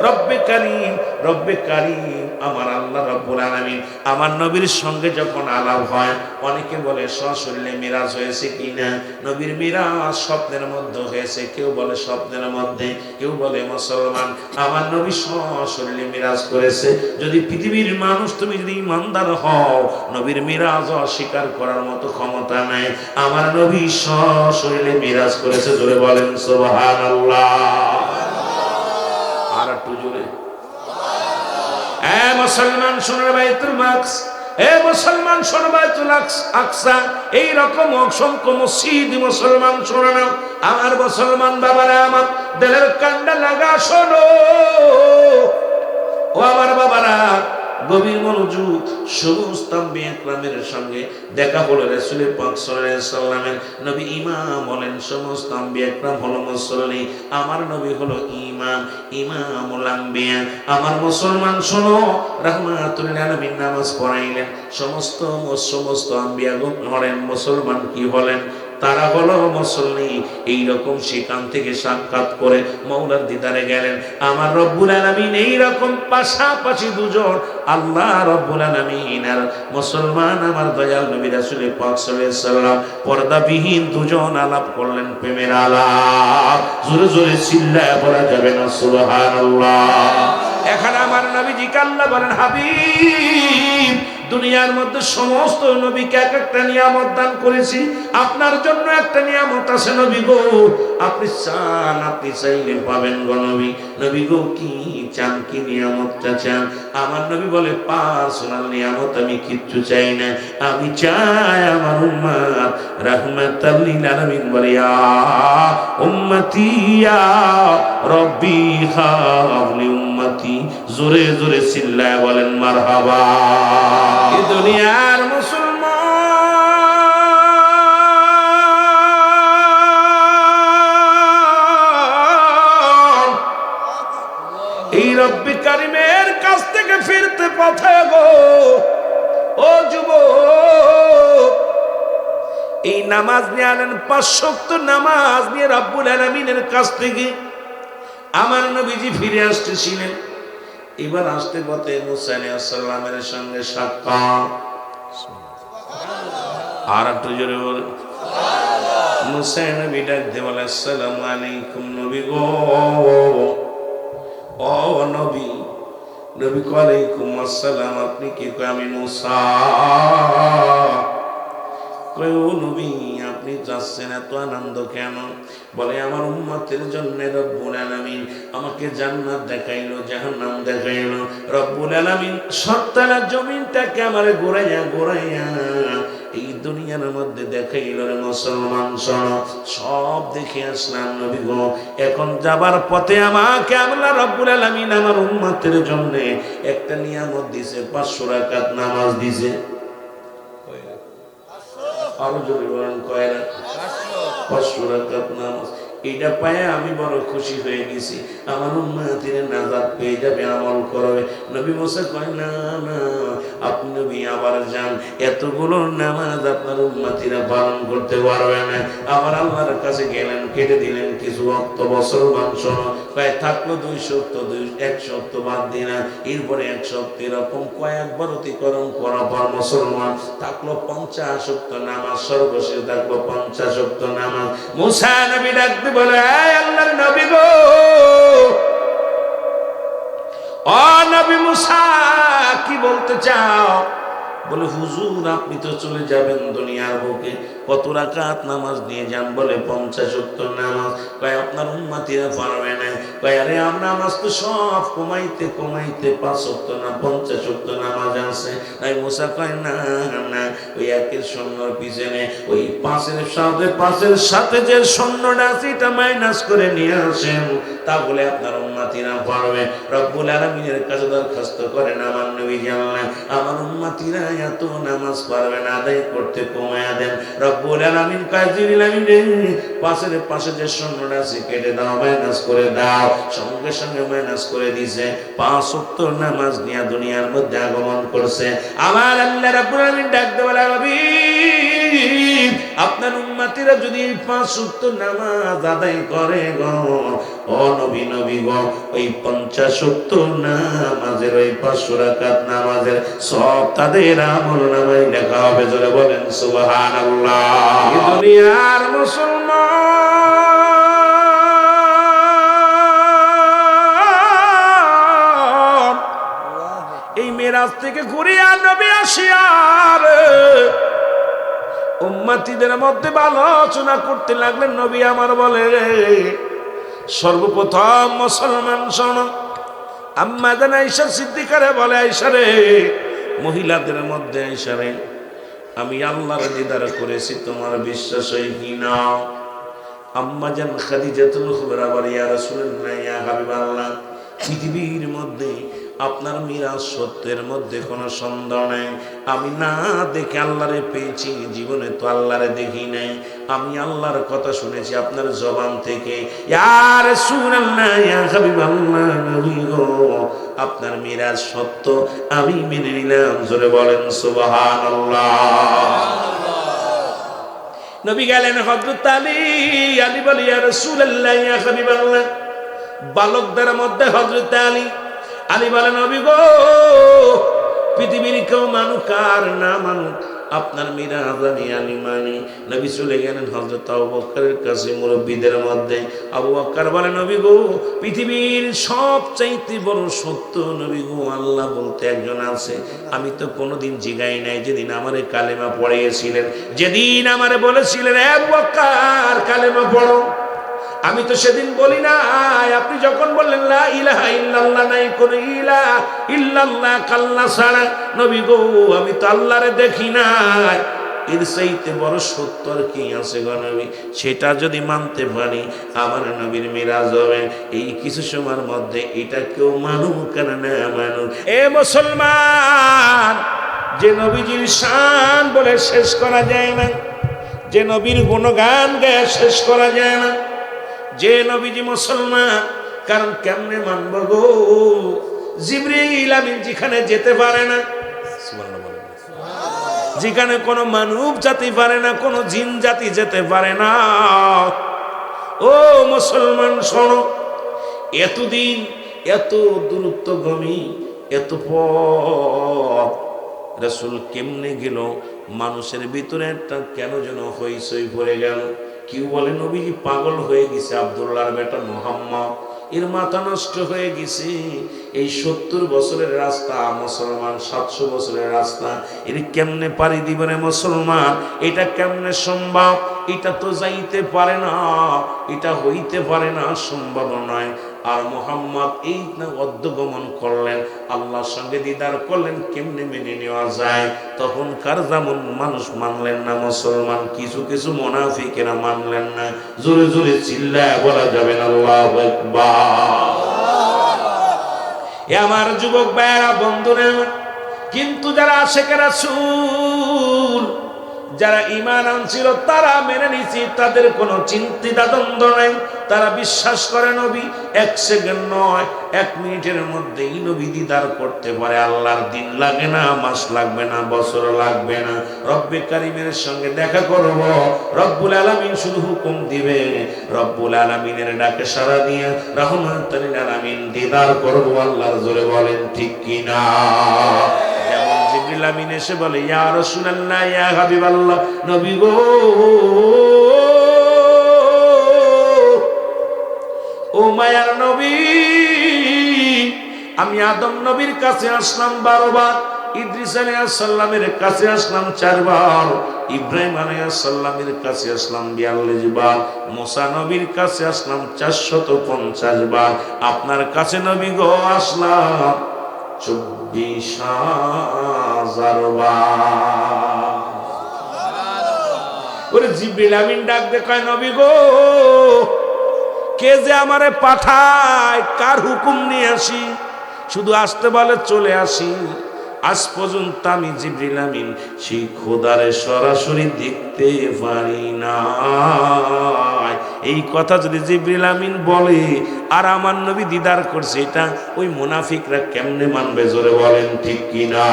Speaker 1: রব্বে কারীম, রব্বে কারীম, আমার আল্লাহ রব্বুল আলামিন আমার নবীর সঙ্গে যখন আলাপ হয়, অনেকে বলে সশরীরে মিরাজ হয়েছে কিনা। নবীর মিরাজ স্বপ্নের মধ্যে হয়েছে, কেউ বলে স্বপ্নের মধ্যে, কেউ বলে মুসলমান আমার নবী সশরীরে মিরাজ করেছে। যদি পৃথিবীর মানুষ তুমি যদি ইমানদার হও, নবীর মিরাজ অস্বীকার করার মতো ক্ষমতা নাই। আমার নবী সশরীরে মিরাজ করেছে। জোরে বলেন সুবহানাল্লাহ। আর একটু জোরে। মুসলমান শোনো বাইতুল মাকস, মুসলমান শোনো বাইতুল আকসা, এই রকম অসংখ্য মসজিদ মুসলমান শোনো না। আমার মুসলমান বাবারা, আমার দিলের কান্ডা লাগা শোনো। ও আমার বাবারা, গভীর মনোযোগ। সমস্ত আম্বিয়া ইকরামের সঙ্গে দেখা হলো রাসূল পাক সাল্লাল্লাহু আলাইহি সাল্লামের। নবী ইমাম হলেন, সমস্ত আম্বিয়া ইকরাম হলো মুসল্লি, আমার নবী হলো ইমাম, ইমামুল আম্বিয়া। আমার মুসলমান শোনো, রাহমাতুল লিল আলামিন নামাজ পড়াইলেন। সমস্ত আম্বিয়া হলেন মুসলমান, কি হলেন? তারা হলো মুসল্লি। এইরকম সেখান থেকে সাক্ষাৎ করে মওলার দিদারে গেলেন। আমার রব্বুল আলামিন এইরকম পাশাপাশি দুজন, আল্লাহ রব্বুল আলামিন আর মুসলমান আমার দয়াল নবী রাসূল পাক সাল্লাল্লাহু আলাইহি সাল্লাম পর্দাবিহীন দুজন আলাপ করলেন, প্রেমের আলাপ। জোরে জোরে চিল্লায় বলা যাবে না সুবহানাল্লাহ। এখানে আমার নবীজিকে আল্লাহ বলেন, হাবিব, দুনিয়ার মধ্যে সমস্ত নবীকে এক একটা নিয়ামত দান করেছি, আপনার জন্য একটা নিয়ামত আছে নবী গো। আপনি চান, আপনি চাইলে পাবেন গো নবী। নবী গো কি চান, কি নিয়ামতটা চান? আমার নবী বলে পার্সোনাল নিয়ামত আমি কিচ্ছু চাই না, আমি চাই আমার উম্মত রাহমাতাল লিল আলামিন বলে ইয়া উম্মতি ইয়া রব্বি হাবলি উম্মতি। জোরে জোরে চিল্লায় বলেন মারহাবা। এই দুনিয়ার মুসলমান এই রব্বি কারিমের কাছ থেকে ফিরতে পথে গো। ও যুবক, এই নামাজ নিয়ে আনেন, 5 ওয়াক্ত নামাজ নিয়ে রব্বুল আলামিনের কাছ থেকে আমার নবীজি ফিরে আসতেছিলেন। এবার আসতে পথে মুসা আলাইহিস সালামের সঙ্গে সাক্ষাৎ। আর একটু জোরে বলে মুসা নবী ডাক দিয়ে বলে আসসালামু আলাইকুম নবী গো। ও নবী, নবী ওয়ালাইকুম আসসালাম, আপনি কি কয়? আমি মুসা। কই ও নবী আপনি যাচ্ছেন এত আনন্দ কেন? বলে আমার উম্মতের জন্য রব্বুল আলামিন আমাকে জান্নাত দেখাইলো, জাহান্নাম দেখাইলো। রব্বুল আলামিন সত্তালা জমিনটাকে আমার ঘোরাইয়া এই দুনিয়ার মধ্যে দেখাইলো রে মুসলমান শোনো। সব দেখে আসলাম নবী গো, এখন যাবার পথে আমাকে আল্লাহ রব্বুল আলামিন আমার উম্মতের জন্য একটা নিয়ামত দিছে, 500 রাকাত নামাজ দিছে। আরো জোরে বলেন কয়রা? 500 রাকাত নামাজ। এটা পায়ে আমি বড় খুশি হয়ে গেছি। আমার উম্মতিরা নাজাত পেয়ে যাবে, আমল করবে। নবী মুসা কয় না না, আপনি নবী আবার যান, এতগুলো নামাজ আপনার উম্মতিরা পালন করতে পারবে না। আবার আল্লাহর কাছে গেলেন, কেটে দিলেন কিছু অক্ত বছর মাংস, প্রায় থাকলো 2 সপ্তাহ, 1 সপ্তাহ বাদ দিনা, এরপরে 1 সপ্তাহ, এরকম কয়েকবার অতিক্রম করার পর মুসলমান থাকলো 50 সপ্তাহ নামাজ, সর্বশেষ থাকলো 50 সপ্তাহ নামাজ। মুসা নবী ডাকতে বলে, আল্লাহর নবী গো, ও নবী মুসা কি বলতে চাও? বলে হুজুর আপনি তো চলে যাবেন দুনিয়ার বুকে, কত রাকাত নামাজ নিয়ে যান? বলে 50 সপ্তাহ নামাজ। কয় আপনার উম্মতিরা পারবে না। কয় আরে আমরা নামাজ তো সব কমাইতে 5 সপ্তাহ না 50 সপ্তাহ নামাজ আছে। তাই মুসা কয় না না, ওই একের শূন্যর পিছনে ওই 5-এর সাথে যে শূন্যটা আছে এটা মাইনাস করে নিয়ে আসেন, তাহলে আপনার উম্মতিরা পারবে। রব্বুল আলামিনের কাছে দরখাস্ত করেন, আমার নবী জানলেন আমার উম্মতিরা এত নামাজ পারবে না, আদায় করতে কমায়া দেন। রব্বুল আলামিন কাজিল আমিন রে, পাশের পাশে যে শূন্যটা আছে কেটে দাও, মাইনাস করে দাও। সঙ্গে সঙ্গে মাইনাস করে দিয়েছে। 5 ওয়াক্ত নামাজ নিয়ে দুনিয়ার মধ্যে আগমন করছে। আমার আল্লাহ রাব্বুল আলামিন ডাকতে বলে, নবী আপনার উম্মতিরা যদি 5 ওয়াক্ত নামাজ আদায় করে গো, ও নবী নবী গো, ওই 50 ওয়াক্ত নামাজের ওই 500 রাকাত নামাজের সব তাদের আমল নামায় লেখা হবে। জোরে বলেন সুবহানাল্লাহ। দুনিয়ার মুসলমান এই মেরাজ থেকে ঘুরে আর নবী আসিয়ার উম্মতিদের মধ্যে আলোচনা করতে লাগলেন। নবী আমার বলে, সর্বপ্রথম মুসলমান শোনো, আম্মা জান আয়েশা সিদ্দিকারে বলে, আয়েশা রে, মহিলাদের মধ্যে আয়েশা রে, আমি আল্লাহর দিদার করেছি, তোমার বিশ্বাস হয় কি না? আম্মা জান খাদিজাতুল কুবরা বলে, ইয়া রাসূলুল্লাহ, ইয়া হাবিবাল্লাহ, পৃথিবীর মধ্যে আপনার মিরাজ সত্যের মধ্যে কোনো সন্দেহ নেই। আমি না দেখে আল্লাহরে পেয়েছি, জীবনে তো আল্লাহরে দেখি নাই। আমি আল্লাহর কথা শুনেছি আপনার জবান থেকে। ইয়া রাসূলুল্লাহ, ইয়া হাবিবাল্লাহ, নবী গো, আপনার মিরাজ সত্য, আমি মেনে নিলাম। জোরে বলেন সুবহানাল্লাহ। নবী গেলেন হযরত আলী। আলী বলে, ইয়া রাসূলুল্লাহ, ইয়া হাবিবাল্লাহ, বালকদের মধ্যে হযরত আলী। আলী বলে, নবী গো, পৃথিবীর কেউ মানুক আর না মানুক, আপনার মিরাজ আমি আলী মানি। নবী চলে গেলেন হযরত আবু বকরের কাছে, মুরব্বীদের মধ্যে। আবু বকর বলে, নবী গো, পৃথিবীর সবচাইতে বড় সত্য নবী গো, আল্লাহ বলতে একজন আছে। আমি তো কোনোদিন জিগাই নাই, যেদিন আমারে কালেমা পড়িয়েছিলেন, যেদিন আমারে বলেছিলেন আবু বকর কালেমা পড়ো, আমি তো সেদিন বলি না। আপনি যখন বললেন লা ইলাহা ইল্লাল্লাহ, নাই কোন ইলাহা ইল্লাল্লাহ কাল্লা ছাড়া, নবী গো, আমি তো আল্লাহরে দেখি নাই। এর চাইতে বড় সত্য আর কি আছে গো নবী? সেটা যদি মানতে পারি, আমার নবীর মিরাজ হবে এই কিছু সময়ের মধ্যে। এটা কেউ মানুক আর না মানুক, এ মুসলমান, যে নবীজির শান বলে শেষ করা যায় না, যে নবীর গুণগান গায়ে শেষ করা যায় না, যে নবীজি মুসলমান। কারণ কেমনে মানব গো? জিবরিল আমিন যেখানে যেতে পারে না, যেখানে কোনো মানব জাতি পারে না, কোনো জিন জাতি যেতে পারে না। ও মুসলমান শোনো, এতদিন এত দূরত্বগামী, এত পথ রাসূল কেমনে গেল? মানুষের ভিতরে একটা কেন যেন হইচই পড়ে গেল। কেউ বলে নবীজি পাগল হয়ে গেছে, আব্দুল্লাহর বেটা মুহাম্মদ এর মাথা নষ্ট হয়ে গেছে। এই 70 বছরের রাস্তা মুসলমান, 700 বছরের রাস্তা, এর কেমনে পাড়ি দিবে রে মুসলমান? এটা কেমনে সম্ভব? এটা তো যাইতে পারে না, এটা হইতে পারে না, সম্ভব নয়। আর মুহাম্মদ এই না অদ্যগমন করলেন, আল্লাহর সঙ্গে দিদার করলেন, কেমনে মেনে নেওয়া যায়? তখনকার যেমন মানুষ মানলেন না মুসলমান, কিছু কিছু মুনাফিকেরা মানলেন না। জোরে জোরে চিল্লায় বলা যাবে না আল্লাহু আকবার। এ আমার যুবক ভাইয়েরা, বন্ধুরা, কিন্তু যারা আশিকে রাসূল, যারা ঈমান আনছিল, তারা মেনে নিয়েছে, তাদের কোনো চিন্তা দ্বন্দ্ব নাই। তারা বিশ্বাস করে নবী 1 সেকেন্ড নয়, 1 মিনিটের মধ্যেই নবী দিদার করতে পারে। আল্লাহর দিন লাগে না, মাস লাগবে না, বছর লাগবে না, রব্বে কারিমের সঙ্গে দেখা করব। রব্বুল আলামিন শুধু হুকুম দিবে, রব্বুল আলামিনের ডাকে সাড়া দিয়ে রহমাতুল লিল আলামিন দিদার করব। আল্লাহর জোরে বলেন ঠিক কি না? যেমন জিবরিল আমিন এসে বলে, ইয়া রাসূলুল্লাহ, ইয়া হাবিবাল্লাহ, নবী গো, ও মায়ার নবী, আমি আদম নবীর কাছে আসলাম 12 বার, ইদ্রিস আলাইহিস সালামের কাছে আসলাম 4 বার, ইব্রাহিম আলাইহিস সালামের কাছে আসলাম 42 বার, মুসা নবীর কাছে আসলাম 450 বার, আপনার কাছে নবী গো আসলাম 24,000 বার। ওরে জিবরিল আমিন ডাক দে, কয় নবী গো, কে যে আমারে পাঠায়, কার হুকুম নিয়ে আসি? শুধু আসতে বলে চলে আসি। আজ পর্যন্ত আমি জিবরিল আমিন সেই খোদারে সরাসরি দেখতে পারি না। এই কথা যদি জিবরিল আমিন বলে আর আমার নবী দিদার করছে, এটা ওই মুনাফিকরা কেমনে মানবে? জোরে বলেন ঠিক কিনা?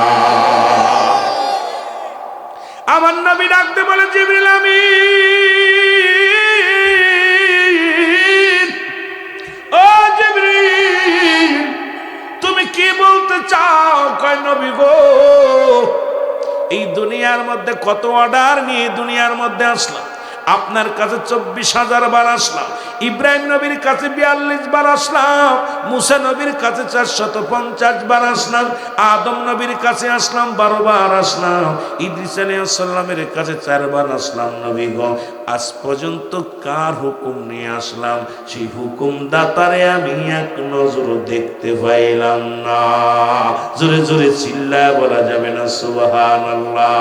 Speaker 1: আমার নবী ডাকতে বলে, জিবরিল আমিন, ও জিবরিল, তুমি কি বলতে চাও? কয় নবী গো, এই দুনিয়ার মধ্যে কত অর্ডার নিয়ে দুনিয়ার মধ্যে আসলাম, আপনার কাছে 24,000 বার আসলাম, ইব্রাহিম নবীর কাছে 42 বার আসলাম, মুসা নবীর কাছে 450 বার আসলাম, আদম নবীর কাছে আসলাম 12 বার আসলাম, ইদ্রিস আলাইহিস সালামের কাছে 4 বার আসলাম। নবী গো, আজ পর্যন্ত কার হুকুম নিয়ে আসলাম, সেই হুকুম দাতারে আমি এক নজর দেখতে পাইলাম না। জোরে জোরে চিল্লায় বলা যাবে না সুবহানাল্লাহ?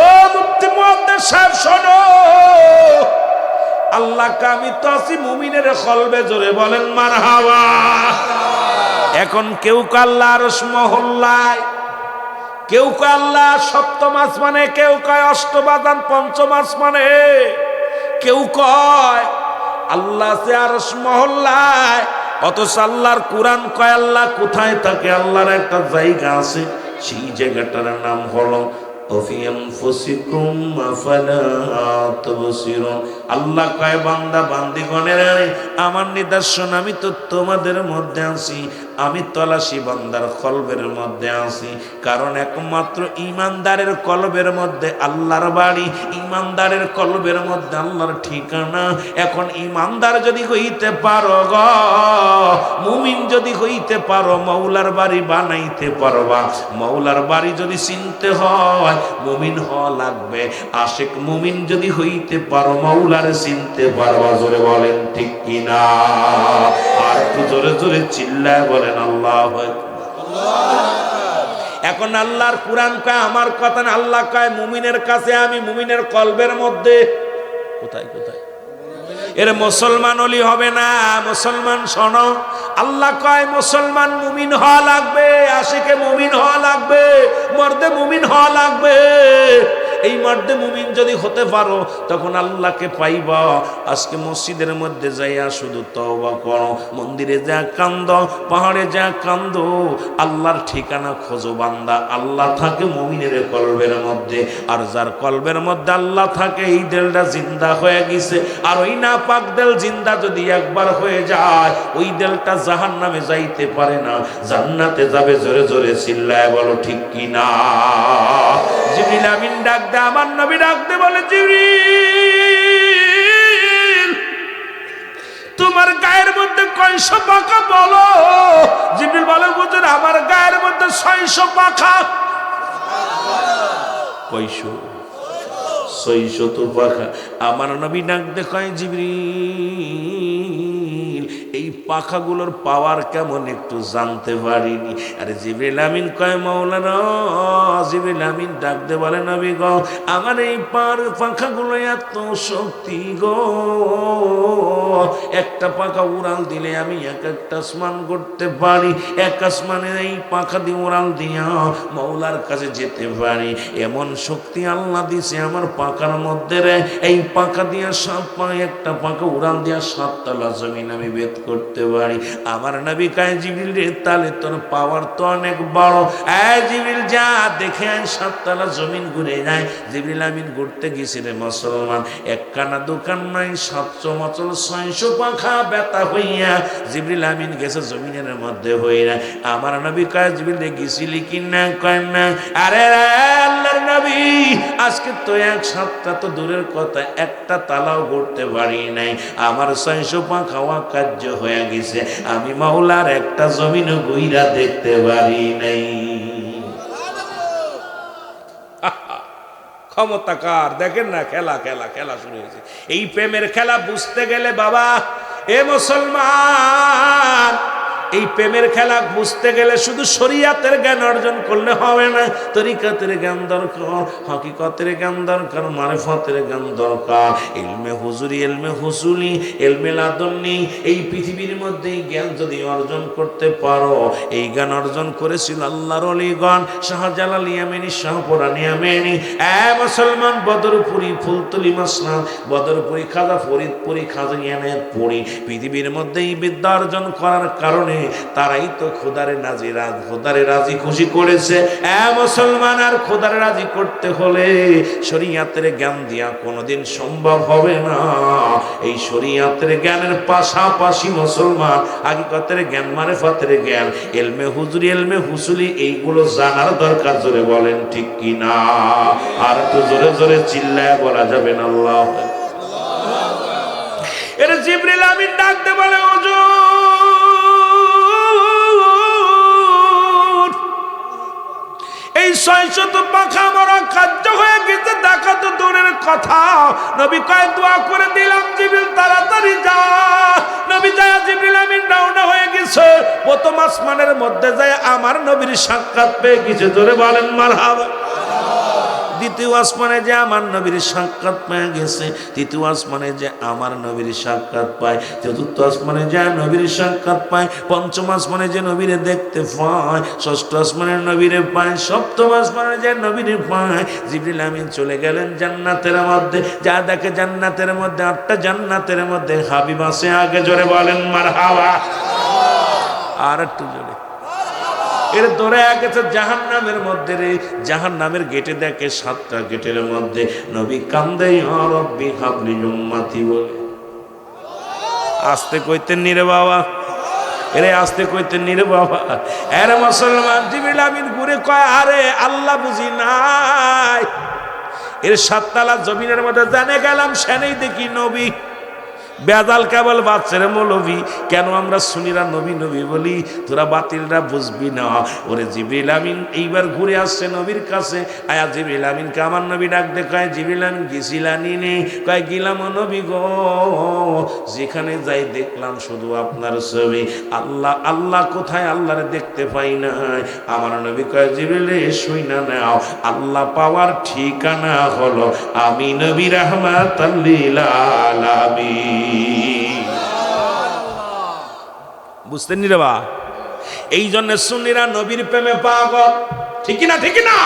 Speaker 1: ও মুফতি মুহাদ্দিস সাহেব, শোনো, আল্লাহ আমি তো আছি মুমিনের কলবে। জোরে বলেন মারহাবা। এখন কেউ আল্লাহ আরশ মহল্লায়, কেউ আল্লাহ সপ্তম আসমানে, কেউ কয় অষ্টম বাদান পঞ্চম আসমানে, কেউ কয় আল্লাহ আছে আরশ মহল্লায়। অথচ আল্লাহর কোরআন কয় আল্লাহ কোথায় থাকে? আল্লাহর একটা জায়গা আছে, সেই জায়গাটার নাম হলো আল্লাহ কয়, বান্দা বান্দিগণের আমার নিদর্শন, আমি তো তোমাদের মধ্যে আছি, আমি তলাশি বান্দার কলবের মধ্যে আছি। কারণ একমাত্র ইমানদারের কলবের মধ্যে আল্লাহর বাড়ি, ইমানদারের কলবের মধ্যে আল্লাহর ঠিকানা। এখন ইমানদার যদি হইতে পারো গো, মুমিন যদি হইতে পারো, মৌলার বাড়ি বানাইতে পারবা। মৌলার বাড়ি যদি চিনতে হয়, মুমিন হওয়া লাগবে। আশিক মুমিন যদি হইতে পারো, মৌলারে চিনতে পারবা। জোরে বলেন ঠিক কিনা? আর একটু জোরে জোরে চিল্লায় বলেন আল্লাহু আকবার। এখন আল্লাহর কোরআন কয় আমার কথা না, আল্লাহ কয় মুমিনের কাছে আমি, মুমিনের কলবের মধ্যে। কোথায় কোথায়? এর মুসলমান হলি হবে না। মুসলমান শোনো, আল্লাহ কয় মুসলমান মুমিন হওয়া লাগবে, আশিকে মুমিন হওয়া লাগবে, মর্দে মুমিন হওয়া লাগবে। এই মর্দে মুমিন যদি হতে পারো, তখন আল্লাহকে পাইবা। আজকে মসজিদের মধ্যে যাইয়া শুধু তওবা করো, মন্দিরে যা কান্দ, পাহাড়ে যা কান্দ, আল্লাহর ঠিকানা খোঁজো বান্দা। আল্লাহ থাকে মুমিনের কলবের মধ্যে, আর যার কলবের মধ্যে আল্লাহ থাকে, এই দিলটা জিন্দা হয়ে গেছে। আর ওই না পাক দিল জিন্দা যদি একবার হয়ে যায়, ওই দিলটা জাহান্নামে যাইতে পারে না, জান্নাতে যাবে। জোরে জোরে চিল্লায় বলো ঠিক কি না? জিবরিল আমিন ডাক দে, আমার নবী ডাক দে, বলে জিবরিল তোমার তোমার গায়ের মধ্যে কয়শো পাখা বলো। জিবরিল বলে হুজুর আমার গায়ের মধ্যে 600 পাখা। কয়শো? 600 পাখা। আমার নবী ডাক দেখায় জিবরিল এই পাখাগুলোর পাওয়ার কেমন একটু জানতে পারিনি। আরে জিবরিল আমিন কয় মাওলানা, জিবরিল আমিন ডাক দে বলে নবী গো আমার এই পাখাগুলো এত শক্তি গো, একটা পাখা উড়াল দিলে আমি একটা আসমান করতে পারি, এক আসমানে এই পাখা দিয়ে উড়াল দিয়া মাওলার কাছে যেতে পারি। এমন শক্তি আল্লাহ দিছে আমার পাখার মধ্যে রে। এই পাখা দিয়া 7 পা, একটা পাখা উড়াল দিয়া 7 তলা জমিন আমি ভেদ করতে পারি। আমার নবী কয় জিবরিল রে তাহলে তোর পাওয়ার তো অনেক বড়। জিবরিল যা দেখে 7 তলা জমিন ঘুরে যায়। জিবরিল আমিন ঘুরতে গেছে রে মুসলমান, একখানা দোকান নাই, 700 মচল 600 পাখা ব্যথা হইয়া জিবরিল আমিন গেছে জমিনের মধ্যে হইয়া। আমার নবী কয় জিবরিল রে গেছিলি কি না? কয় না। আরে আল্লাহর নবী আজকে তো 1 সপ্তাহ তো দূরের কথা, একটা তালাও করতে পারি নাই, আমার 600 পাখাওয়া কার্য হয়ে গেছে, আমি মাওলার একটা জমিনও ঘুইরা দেখতে পারি নাই। ক্ষমতাকার দেখেন না, খেলা খেলা খেলা শুরু হয়েছে। এই প্রেমের খেলা বুঝতে গেলে বাবা এ মুসলমান, এই প্রেমের খেলা বুঝতে গেলে শুধু শরীয়তের জ্ঞান অর্জন করলে হবে না, তরিকাতের জ্ঞান দরকার, হকিকতের জ্ঞান দরকার, মারিফতের জ্ঞান দরকার, ইলমে হুজুরি, ইলমে হুসুলি, ইলমে লাদুন্নি। এই পৃথিবীর মধ্যে এই জ্ঞান যদি অর্জন করতে পারো, এই জ্ঞান অর্জন করেছিল আল্লাহর ওলিগণ, শাহজালাল ইয়ামানি, শাহপুরান ইয়ামানি। মুসলমান বদরপুরি, ফুলতলি মাসনাদ, বদরপুরি, খাজা ফরিদপুরি, খাজা ইয়ানায়তপুরি, পৃথিবীর মধ্যে এই বিদ্যা অর্জন করার কারণে তারাই তো খোদারে রাজি খুশি করেছে। মুসলমান আর খোদারে রাজি করতে হলে শরীয়তের জ্ঞান দিয়া কোনোদিন সম্ভব হবে না। এই শরীয়তের জ্ঞানের পাশাপাশি মুসলমান হাকিকতের জ্ঞান, মারিফতের জ্ঞান, ইলমে হুজুরি, ইলমে হুসুলি, এইগুলো জানার দরকার। জোরে বলেন ঠিক কি না? আর তো জোরে জোরে চিল্লায় বলা যাবে না আল্লাহ। এর জিবরিল আমিন ডাকতে বলে হুজুর এই 600 পাখা মরা কার্য হয়ে গেছে, দেখা তো দূরের কথা। নবী কয় দোয়া করে দিলাম জিবরিল তাড়াতাড়ি যা। নবী যায়, জিবরিল আমিন রওনা হয়ে গেছে। প্রথম আসমানের মধ্যে যায় আমার নবীর সাক্ষাৎ পেয়ে গেছে। জোরে বলেন মারহাবা। দ্বিতীয় আসমানে যে আমার নবীর সাক্ষাৎ পেয়ে গেছে, তৃতীয় আসমানে যে আমার নবীর সাক্ষাৎ পায়, চতুর্থ আসমানে যে নবীর সাক্ষাৎ পায়, পঞ্চম আসমানে যে নবীরে দেখতে পায়, ষষ্ঠ আসমানের নবীরে পায়, সপ্তম আসমানে যে নবীরে পায়। জিবরিল আমিন চলে গেলেন জান্নাতের মধ্যে। যা দেখে জান্নাতের মধ্যে 8টা জান্নাতের মধ্যে হাবিব আছে। আগে জোরে বলেন মারহাবা। আর একটু জোরে। এর দৌড়ে গেছে জাহান্নামের মধ্যে রে। জাহান্নামের গেটে দেখে 7টা গেটের মধ্যে নবী কান্দে, ইয়া রাব্বি হাবলি উম্মতি বলে। আস্তে কইতেন নি রে বাবা, এরে আস্তে কইতেন নি রে বাবা। এরে মুসলমান, জিবরিল আমিন ঘুরে কয় আরে আল্লাহ বুঝি নাই। এর 7 তলা জমিনের মধ্যে জানে গেলাম, সেনেই দেখি নবী। বেদাল কেবল বাচ্চারে মৌলবি, কেন আমরা সুনিরা নবী নবী বলি, তোরা বাতিলরা বুঝবি না। ওরে জিবরিল আমিন এইবার ঘুরে আসছে নবীর কাছে। আয়া জিবরিল আমিনকে আমার নবী ডাক দেখায়, জিবরিল আমিন গেছিলানি নে? কয় গেলাম নবী গো, যেখানে যাই দেখলাম শুধু আপনার ছবি। আল্লাহ আল্লাহ কোথায়? আল্লাহরে দেখতে পাই নাই। আমার নবী কয় জিবরিল শুই না নাও, আল্লাহ পাওয়ার ঠিকানা হলো আমি নবী রাহমাতাল লিল আলামিন। বুঝতেন নি রে বা? এই জন্য সুন্নিরা নবীর প্রেমে পাগল, ঠিক না? ঠিক না?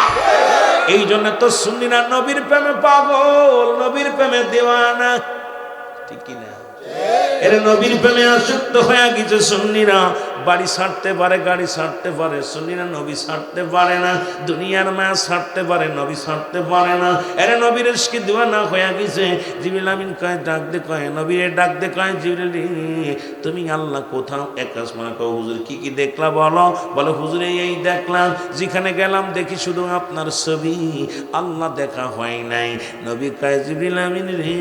Speaker 1: এই জন্য তো সুন্নিরা নবীর প্রেমে পাগল, নবীর প্রেমে দেওয়ানা, ঠিক না? এর নবীর প্রেমে আসক্ত হয়ে গেছে সুন্নিরা। বাড়ি ছাড়তে পারে, গাড়ি ছাড়তে পারে, সুন্নিরা নবী ছাড়তে পারে না। দুনিয়ার মায়া ছাড়তে পারে, নবী ছাড়তে পারে না। এর নবীর ইশকে দিওয়ানা হয়ে গেছে। জিবরিল আমিন কয় ডাক দে, কয় নবীরে ডাক দে, কয় জিবরিল তুমি আল্লাহ কোথাও? এক আসমানে কয় হুজুর কি কি দেখলা বলো? বলে হুজুর এই দেখলাম, যেখানে গেলাম দেখি শুধু আপনার ছবি, আল্লাহ দেখা হয় নাই। নবী কয় জিবরিল আমিন রে,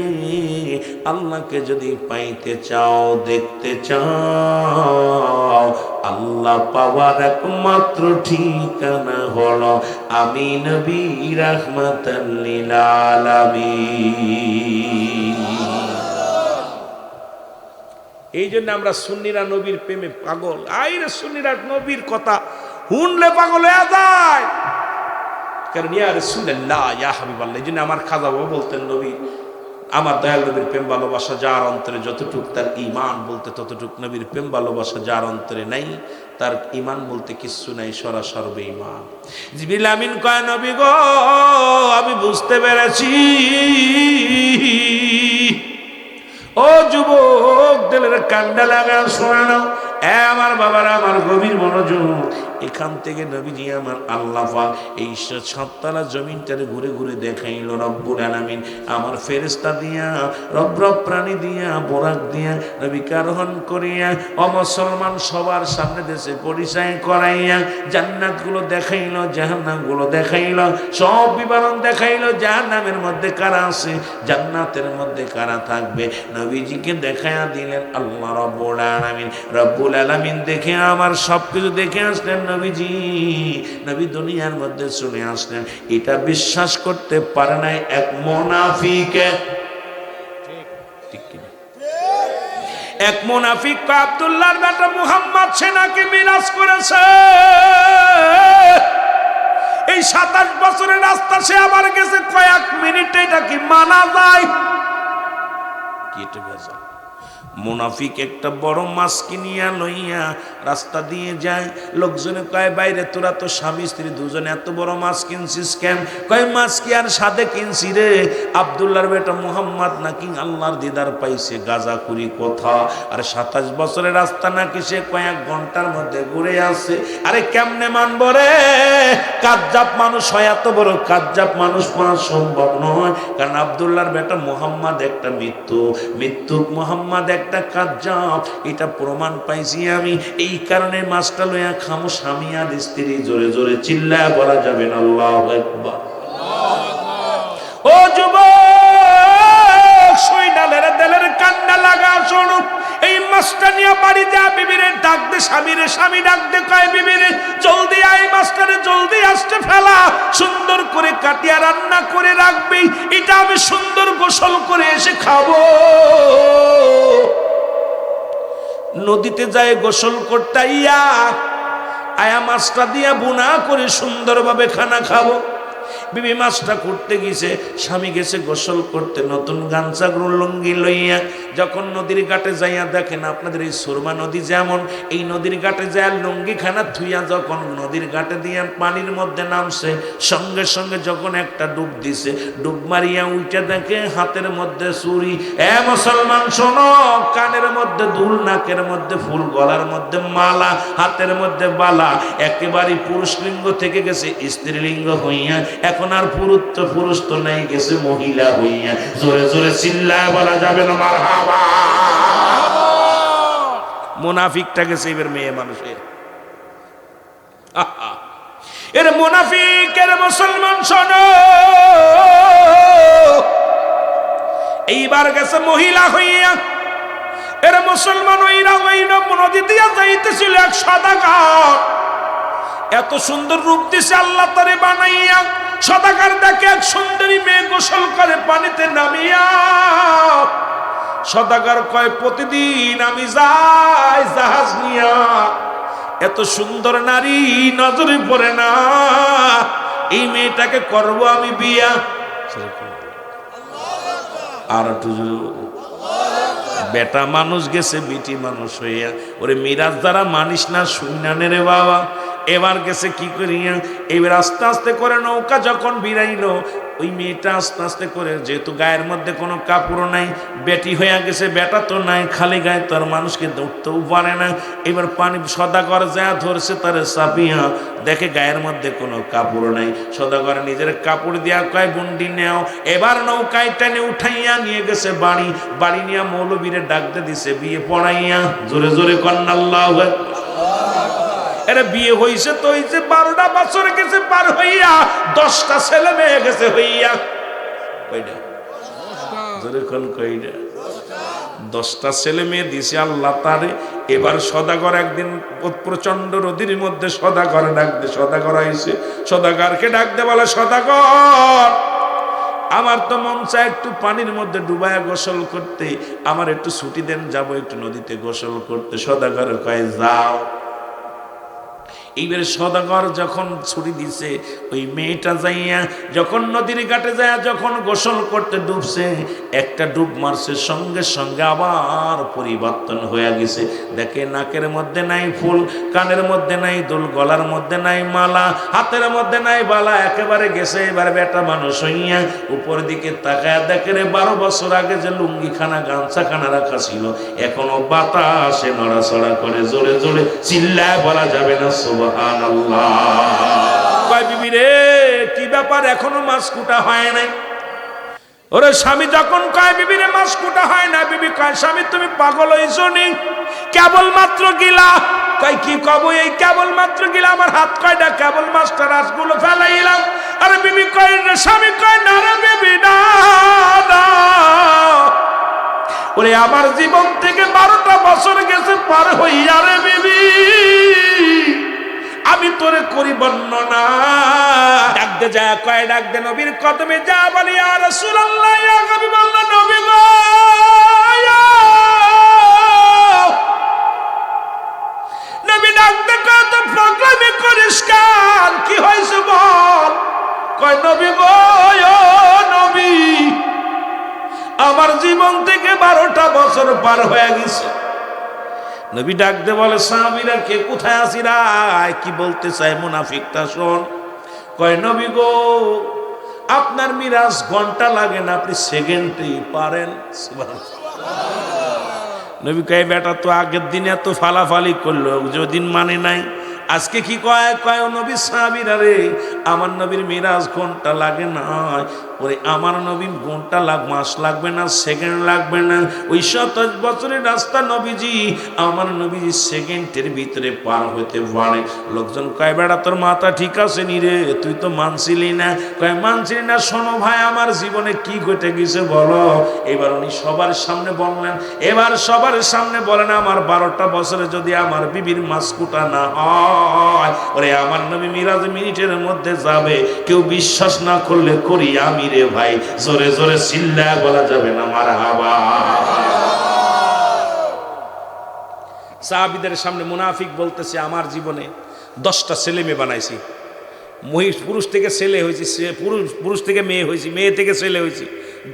Speaker 1: আল্লাহ আল্লাহকে যদি পাইতে চাও, দেখতে চাও, আল্লাহ পাওয়ার একমাত্র ঠিকানা হলো আমি নবী রাহমাতাল লিল আলামিন। এই জন্য আমরা সুন্নিরা নবীর প্রেমে পাগল। আইরে সুন্নিরা নবীর কথা শুনলে পাগল হয়ে যায়। কারণ ইয়া রাসূলুল্লাহ, ইয়া হাবিবাল্লাহ। এই জন্য আমার খাজা বাবা বলতেন, নবী আমার দয়াল নবীর প্রেম ভালোবাসা যার অন্তরে যতটুক, তার ঈমান বলতে ততটুক। নবীর প্রেম ভালোবাসা যার অন্তরে নাই, তার ঈমান বলতে কিচ্ছু নাই, সরাসর বেঈমান। জিবরিল আমিন কয়, নবী গো আমি বুঝতে পেরেছি। ও যুবক, দিলের কান্ডা লাগা শোনা নাও। আমার বাবারা, আমার গভীর মনোযোগ। এখান থেকে নবীজি আমার আল্লাহ পাক এই ৭তলা জমিনটারে ঘুরে ঘুরে দেখাইল রব্বুল আলামিন আমার ফেরেশতা দিয়া, রব প্রাণী দিয়া, বোরাক দিয়া নবীকে আরোহণ করিয়া অমুসলমান সবার সামনে দেশে পরিচয় করাইয়া জান্নাতগুলো দেখাইল, জাহান্নামগুলো দেখাইল, সব বিবরণ দেখাইল। জাহান্নামের মধ্যে কারা আছে, জান্নাতের মধ্যে কারা থাকবে, নবীজিকে দেখাইয়া দিলেন আল্লাহ রব্বুল আলামিন। রব্বুল আলামিন দেখে আমার সবকিছু দেখে আসলেন। নবীজি, নবী দুনিয়ার মধ্যে চলে আসলেন, এটা বিশ্বাস করতে পারে নাই এক মুনাফিকে। এক মুনাফিক আব্দুল্লাহর বেটা মুহাম্মদ সেনাকে মিরাজ করেছে। এই ২৭ বছরের রাস্তা সে আবার গেছে কয়েক মিনিটে, এটা কি মানা যায়? কি এটা বেজা? মুনাফিক একটা বড় মাছ কিনিয়া লইয়া রাস্তা দিয়ে যায়। লোকজনে কয়, বাইরে তোরা তো স্বামী স্ত্রী দুজনে এত বড় মাছ কিনছিস কেন? কয়, মাছ কি আর সাথে কিনছি রে, আব্দুল্লাহর বেটা মুহাম্মদ নাকি আল্লাহর দিদার পাইছে, গাজাখুরি কথা। আর ২৭ বছরের রাস্তা নাকি সে কয়েক ঘন্টার মধ্যে ঘুরে আসে। আরে কেমনে মানব রে? কাজ্জাব মানুষ হয়, এত বড় কাজ্জাব মানুষ মানা সম্ভব নয়। কারণ আব্দুল্লাহর বেটা মুহাম্মদ একটা মৃত্যু মুহাম্মদ একটা কাজ্জাব, এটা প্রমাণ পাইছি আমি। এই কারণে মাছটা লইয়া খামো স্বামী আর স্ত্রী, জোরে জোরে চিল্লায়া বলা যাবে না আল্লাহু আকবার। ও যুবক, সুইডালের দেলের কান্না লাগা শোনো। এই মাছটা নিয়ে বাড়ি যা, বিবিরে ডাক দে, স্বামীরে, স্বামী ডাক দে, কয় বিবিরে জলদি আয়, মাছটারে জলদি আসতে ফেলা, সুন্দর করে কাটিয়া রান্না করে রাখবি, এটা আমি সুন্দর গোসল করে এসে খাবো। নদীতে যায় গোসল করতে, আয়া মাছটা দিয়া বুনা করে সুন্দরভাবে খানা খাবো। বিবি মাছটা করতে গেছে, স্বামী গেছে গোসল করতে নতুন গামছা লুঙ্গি লইয়া। যখন নদীর ঘাটে যাইয়া দেখেন, আপনাদের এই সুরমা নদী যেমন, এই নদীর ঘাটে যায় লুঙ্গি খানা থুইয়া যখন নদীর ঘাটে দিয়া পানির মধ্যে নামছে, সঙ্গে সঙ্গে যখন একটা ডুব দিছে, ডুব মারিয়া উইটা দেখে হাতের মধ্যে চুরি। মুসলমান শোনো, কানের মধ্যে দুল, নাকের মধ্যে ফুল, গলার মধ্যে মালা, হাতের মধ্যে বালা, একেবারে পুরুষ লিঙ্গ থেকে গেছে স্ত্রীলিঙ্গ হইয়া। এখন আর পুরুষ তো নাই, গেছে মহিলা হইয়া। জোরে জোরে চিল্লায় বলা যাবে না মারহাবা। মুনাফিকটা গেছে এবার মেয়ে মানুষের। এর মুনাফিকের মুসলমান শোনো, এইবার গেছে মহিলা হইয়া। এর মুসলমান ওইরা ওই নদী দিয়া যাইতেছিল এক সদাগর। এত সুন্দর রূপ দিছে আল্লাহ তারে বানাইয়া। সদাগর দেখে এক সুন্দরী মেয়ে গোসল করে পানিতে নামিয়া। সদাগর কয়, প্রতিদিন আমি যাই জাহাজ নিয়া, এত সুন্দর নারী নজরে পড়ে না, এই মেয়েটাকে করব আমি বিয়া। আর বেটা মানুষ গেছে বিটি মানুষ হইয়া। ওরে মিরাজ দ্বারা মানিস না, শুনানে রে বাবা। এবার গেছে কি করিয়া, এবার আস্তে আস্তে করে নৌকা যখন বিরাইলো, ওই মেয়েটা আস্তে আস্তে করে, যেহেতু গায়ের মধ্যে কোনো কাপড় নাই, বেটি হইয়া গেছে, বেটা তো নাই, খালি গায়ে তোর মানুষকে দৌড়তেও পারে না। এবার পানি সদাগর যা ধরছে তারে চাপিয়া, দেখে গায়ের মধ্যে কোনো কাপড় নাই। সদাগর নিজের কাপড় দিয়া কয়, বুন্ডি নেও। এবার নৌকায় টেনে উঠাইয়া নিয়ে গেছে বাড়ি। বাড়ি নিয়ে মৌলবীরে ডাকতে দিছে বিয়ে পড়াইয়া। জোরে জোরে কন্যা আল্লাহু আকবার। এরা বিয়ে হইছে তো হইছে, 12টা বছর গেছে পার হইয়া, 10টা ছেলে মেয়ে গেছে হইয়া। কয়টা? জোরে কোন কয়টা? 10টা ছেলে মেয়ে দিছে আল্লাহ তারে। এবার সদাগর একদিন প্রচন্ড রোদের মধ্যে সদাগর ডাকতে, সদাগর আইছে, সদাগরকে ডাকতে বলে, সদাগর আমার তো মন চায় একটু পানির মধ্যে ডুবায়া গোসল করতে, আমার একটু ছুটি দেন, যাবো একটু নদীতে গোসল করতে। সদাগর কয় যাও। এইবারে সদাগর যখন ছুটি দিছে, ওই মেয়েটা যাইয়া যখন নদীর ঘাটে যায়, যখন গোসল করতে ডুবছে, একটা ডুব মারছে, সঙ্গে সঙ্গে আবার পরিবর্তন হয়ে গেছে। দেখে নাকের মধ্যে নাই ফুল, কানের মধ্যে নাই দুল, গলার মধ্যে নাই মালা, হাতের মধ্যে নাই বালা, একেবারে গেছে এবার বেটা মানুষ হইয়া। উপর দিকে তাকায় দেখে রে 12 বছর আগে যে লুঙ্গিখানা গামছাখানা রাখা ছিল, এখনো বাতাসে নড়াচড়া করে, জোরে জোরে চিল্লায় বলা যাবে না সুবহানাল্লাহ। কয় বিবি রে কি ব্যাপার, এখনো মাছ কুটা হয় নাই? ওরে স্বামী যখন কয় বিবি রে মাছ কুটা হয় না, বিবি কয় স্বামী তুমি পাগল হইছো নি, কেবল মাত্র গিলা। কয় কি কব, এই কেবল মাত্র গিলা, আমার হাত কয়টা কেবল মাছটা রাসগুলো ফেলাইলাম। আরে বিবি কয় রে, স্বামী কয় না রে বিবি না, ওরে আমার জীবন থেকে 12টা বছর গেছে পার হইয়া রে বিবি, আমি তোরে করি বর্ণনা। ডাক দে যা, কয় ডাক দে নবীর কদমে যা, বলি ইয়া রাসূলুল্লাহ, ইয়া হাবিবাল্লাহ, নবী গো। নবী ডাক দে, কত পাগলামি করিস কেন, কি হয়েছে বল? কয় নবী গো, ও নবী, আমার জীবন থেকে 12টা বছর পার হয়ে গেছে। নবী ডাক দে বলে, সাহাবীরা কে কোথায় আছিরা, কি বলতে চায় মুনাফিকটা শোন। কয় নবী গো, আপনার মিরাজ ঘন্টা লাগে না, আপনি সেকেন্ডেই পারেন। নবী কয় বেটা তো আগের দিনে এত ফালাফালি করলো, যেদিন মানে নাই, আজকে কি কয়? কয় নবী সাহাবীরা রে, আমার নবীর মিরাজ ঘন্টা লাগে না, ওরে আমার নবীর ঘন্টা মাস লাগবে না, সেকেন্ড লাগবে না, ওই 27 বছরের রাস্তা নবীজি, আমার নবীজি সেকেন্ডের ভিতরে পার হইতে পারে। লোকজন কয় বেড়া তোর মাথা ঠিক আছে নি রে, তুই তো মানছিলি না। কয় মানছিলি না, শোনো ভাই আমার জীবনে কি ঘটে গেছে বলো। এবার উনি সবার সামনে বললেন, এবার সবার সামনে বলেন, আমার 12টা বছরে যদি আমার বিবির মাছ কুটা না হয়, ওরে আমার নবী মিরাজ মিনিটের মধ্যে যাবে। কেউ বিশ্বাস না করলে করি আমি রে ভাই, জোরে জোরে চিল্লা বলা যাবে না মারহাবা। সাহাবীদের সামনে মুনাফিক বলতেছে, আমার জীবনে 10টা ছেলে মেয়ে বানাইছি, পুরুষ থেকে ছেলে হয়েছি, পুরুষ থেকে মেয়ে হয়েছি, মেয়ে থেকে ছেলে হয়েছি,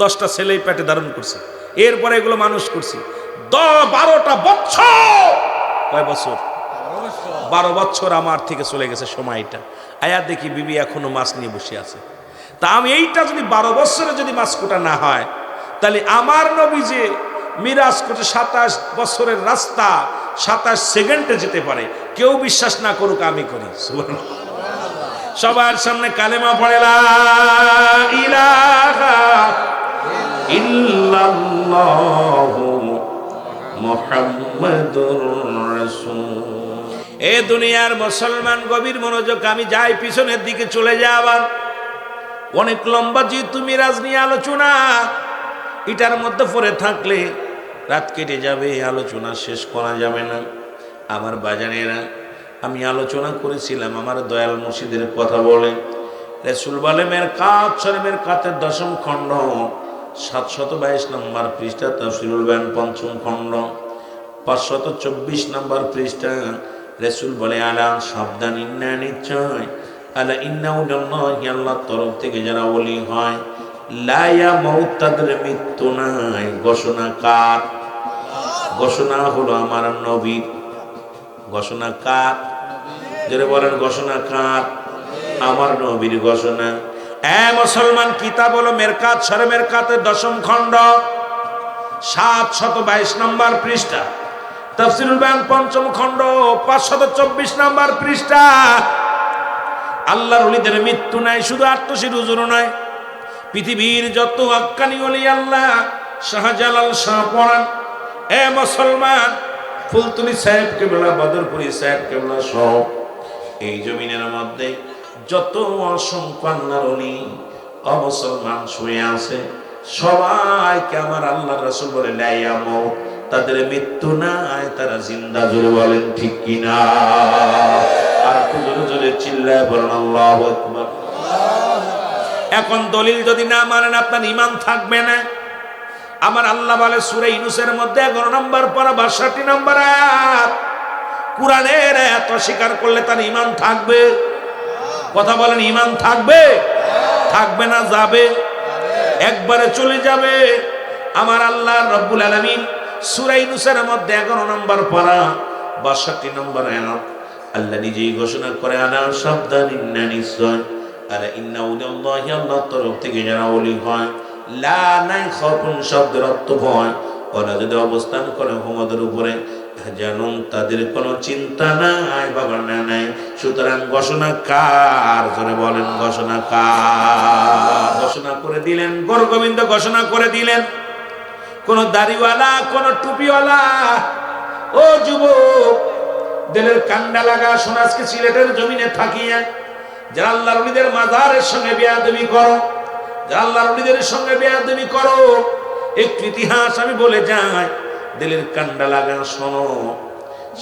Speaker 1: 10টা ছেলে পেটে ধারণ করছি, এরপরে এগুলো মানুষ করছি 12টা বছর। কয় বছর? 12 বছর আমার থেকে চলে গেছে সময়টা। আয়া দেখি বিবি এখনো মাছ নিয়ে বসে আছে। তা আমি এইটা যদি 12 বছরে যদি মাছ কোটা না হয়, তাহলে আমার নবী যে মিরাজ করতে 27 বছরের রাস্তা 27 সেকেন্ডে যেতে পারে, কেউ বিশ্বাস না করুক, আমি করি। সবার সামনে কালেমা পড়ে, লা ইলাহা ইল্লাল্লাহু মুহাম্মাদুর রাসূল। এ দুনিয়ার মুসলমান গভীর মনোযোগ, আমি যাই পিছনের দিকে চলে যাবার। অনেক লম্বা যেহেতু মিরাজ নিয়ে আলোচনা, এটার মধ্যে পড়ে থাকলে রাত কেটে যাবে, আলোচনা শেষ করা যাবে না। আমার বাজানেরা, আমি আলোচনা করেছিলাম আমার দয়াল মুর্শিদের কথা বলে। রাসূল বলে মেরকাত শরীফের কাতের 10ম খণ্ড 722 নম্বর পৃষ্ঠা, তাফসীরুল বায়ান 5ম খণ্ড 524 নম্বর পৃষ্ঠা। রাসূল বলে আলা সাবধান, ইন্না নিশ্চয়, আলা ইন্নাউল্লাহি আল্লাহর তরফ থেকে যারা ওলি হয়, লা ইয়ামুত, তাদের মৃত্যু নাই। ঘোষণা কার? ঘোষণা হলো আমার নবীর। ঘোষণা কার? যারা বলেন ঘোষণা কার? আমার নবীর ঘোষণা। এ মুসলমান, কিতাব হলো মেরকাত শরীফের কাতের 10ম খণ্ড 722 নম্বর পৃষ্ঠা, তাফসীরুল বায়ান 5ম খণ্ড 524 নম্বর পৃষ্ঠা। আল্লাহর ওলিদের মৃত্যু নাই, শুধু আত্মশির হুজুর নয়, পৃথিবীর যত হাক্কানি ওলি আল্লাহ, শাহজালাল শাহ পরাণ, এ মুসলমান, ফুলতুলি সাহেব কেবলা, বদরপুরি সাহেব কেবলা সহ এই জমিনের মধ্যে যত অসংখ্য আল্লাহর ওলি অমুসলমান শুয়ে আছে, সবাইকে আমার আল্লাহ রাসূল বলে লা ইয়ামুত, তাদের মৃত্যু নাই, তারা জিন্দা। জোরে বলেন ঠিক কিনা? আর একটু জোরে জোরে চিল্লায় বলেন আল্লাহু আকবার। এখন দলিল যদি না মানেন আপনার ঈমান থাকবে না। আমার আল্লাহ বলে সূরা ইউনূসের মধ্যে 11 নম্বর পারা 62 নম্বর আয়াত, কুরআনের এত স্বীকার করলে তার ঈমান থাকবে? কথা বলেন, ঈমান থাকবে? থাকবে না যাবে? একবারে চলে যাবে। আমার আল্লাহ রব্বুল আলামিন সূরা ইউনূসের মধ্যে 11 নম্বর পারা 62 নম্বর আয়াত আল্লাহ নিজেই ঘোষণা করে, আনা শব্দান ইন্না নিশ্চয়, আরে ইন্না উলিয়াল্লাহি, আল্লাহর তরফ থেকে যারা ওলি হয়, লা নাই খাউফুন শব্দের অর্থ ভয়, ওরা যদি অবস্থান করে হুমদের উপরে, জানুন তাদের কোনো চিন্তা নাই, বাবা না নাই। সুতরাং ঘোষণা কার? জোরে বলেন ঘোষণা কার? ঘোষণা করে দিলেন গৌর গোবিন্দ, ঘোষণা করে দিলেন। কোন দাড়িওয়ালা, কোন টুপিওয়ালা, ও যুবক দিলের কান্ডা লাগা শোন, আজকে সিলেটের জমিনে থাকিয়া যারা আল্লাহর ওলিদের মাজারের সঙ্গে বেয়াদবি করো, যারা আল্লাহর ওলিদের সঙ্গে বেয়াদবি করো, একটু ইতিহাস আমি বলে যাই, দিলের কান্ডা লাগা শোনো।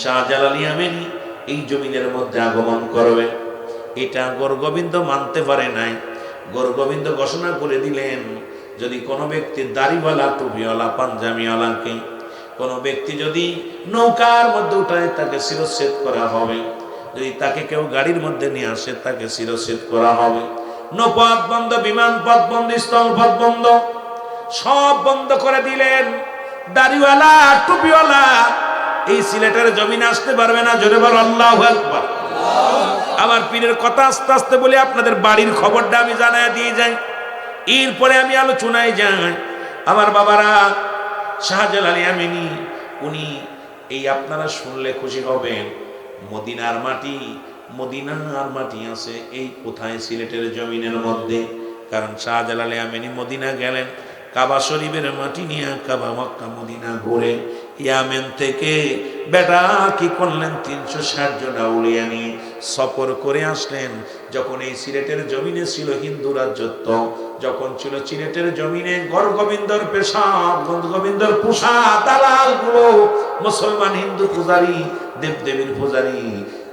Speaker 1: শাহজালাল ইয়ামানী এই জমিনের মধ্যে আগমন করবে, এটা গৌর গোবিন্দ মানতে পারে নাই। গৌর গোবিন্দ ঘোষণা করে দিলেন, যদি কোনো ব্যক্তি দাড়িওয়ালা, টুপিওয়ালা, পাঞ্জাবিওয়ালাকে কোনো ব্যক্তি যদি নৌকার মধ্যে উঠায়, তাকে শিরচ্ছেদ করা হবে। যদি তাকে কেউ গাড়ির মধ্যে নিয়ে আসে, তাকে শিরচ্ছেদ করা হবে। নৌপথ বন্ধ, বিমান পথ বন্ধ, স্থল পথ বন্ধ, সব বন্ধ করে দিলেন। দাড়িওয়ালা, টুপিওয়ালা এই সিলেটের জমিনে আসতে পারবে না। জোরে বল আল্লাহু আকবার। আমার পীরের কথা আস্তে আস্তে বলি, আপনাদের বাড়ির খবরটা আমি জানায় দিয়ে যাই, এরপরে আমি আলোচনায় যাই। আমার বাবারা, শাহজালাল ইয়ামানী উনি এই আপনারা শুনলে খুশি হবেন, মদিনার মাটি, মদিনার মাটি আছে এই কোথায়? সিলেটের জমিনের মধ্যে। কারণ শাহজালাল ইয়ামানী মদিনা গেলেন, কাবা শরীফের মাটি নিয়ে কাবা, মক্কা, মদিনা ঘুরে ইয়ামেন থেকে বেটা কি করলেন, 360 জন আউলিয়া নিয়ে সফর করে আসলেন। যখন এই সিলেটের জমিনে ছিল হিন্দু রাজত্ব, যখন ছিল সিলেটের জমিনে গৌর গোবিন্দর পেশা, গোবিন্দর পোষা দালাল গুলো মুসলমান হিন্দু পূজারী, দেবদেবীর পূজারী,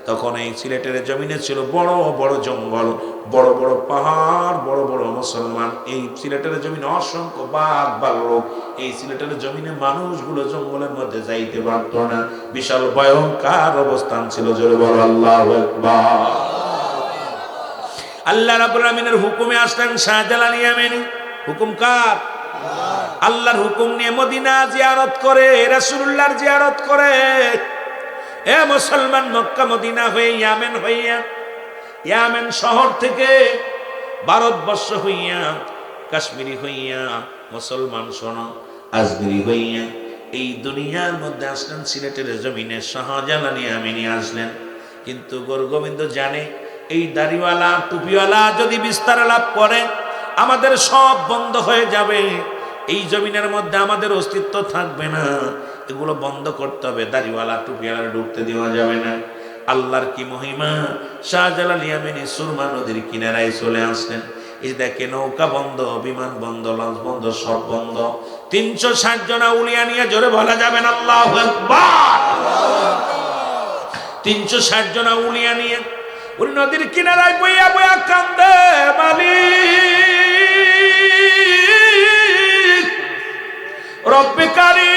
Speaker 1: তখন এই সিলেটের জমিনে ছিল বড় বড় জঙ্গল, বড় বড় পাহাড়, বড় বড় মুসলমান। এই সিলেটের জমিনে অসংখ্য বাঘ ভাল্লুক। এই সিলেটের জমিনে মানুষগুলো জঙ্গলের মধ্যে যাইতে পারত না, বিশাল ভয়ঙ্কর অবস্থান ছিল। জোরে বলো আল্লাহু আকবার। আল্লাহ রাব্বুল আমিনের হুকুমে আসলেন শাহজালাল ইয়ামানী। হুকুম কার? আল্লাহর হুকুম নিয়ে মদিনা জিয়ারত করে, রাসূলুল্লাহর জিয়ারত করে। এ মুসলমান, মক্কা মদিনা হয়ে ইয়ামেন হইয়া, ইয়ামেন শহর থেকে ভারতবর্ষ হইয়া, কাশ্মীরি হইয়া, মুসলমান শোনো, আজমিরি হইয়া এই দুনিয়ার মধ্যে আসলেন। সিলেটের জমিনে শাহজালাল ইয়ামানী আসলেন। কিন্তু গৌর গোবিন্দ জানে, এই দাড়িওয়ালা, টুপিওয়ালা যদি বিস্তার লাভ করে, আমাদের সব বন্ধ হয়ে যাবে, এই জমিনের মধ্যে আমাদের অস্তিত্ব থাকবে না। এগুলো বন্ধ করতে হবে, দাড়িওয়ালা, টুপিওয়ালা ঢুকতে দেওয়া যাবে না। আল্লাহর কি মহিমা! শাহজালাল ইয়ামানী সুরমা নদীর কিনারায় চলে আসলেন। এই দেখে নৌকা বন্ধ, বিমান বন্ধ, লঞ্চ বন্ধ, সব বন্ধ। 360 জন আউলিয়া নিয়ে, জোরে বলা যাবেন আল্লাহু আকবার। 360 জন আউলিয়া নিয়ে ওই নদীর কিনারায় বইয়া বইয়া কান্দে, মালিক রব্বে কারীম,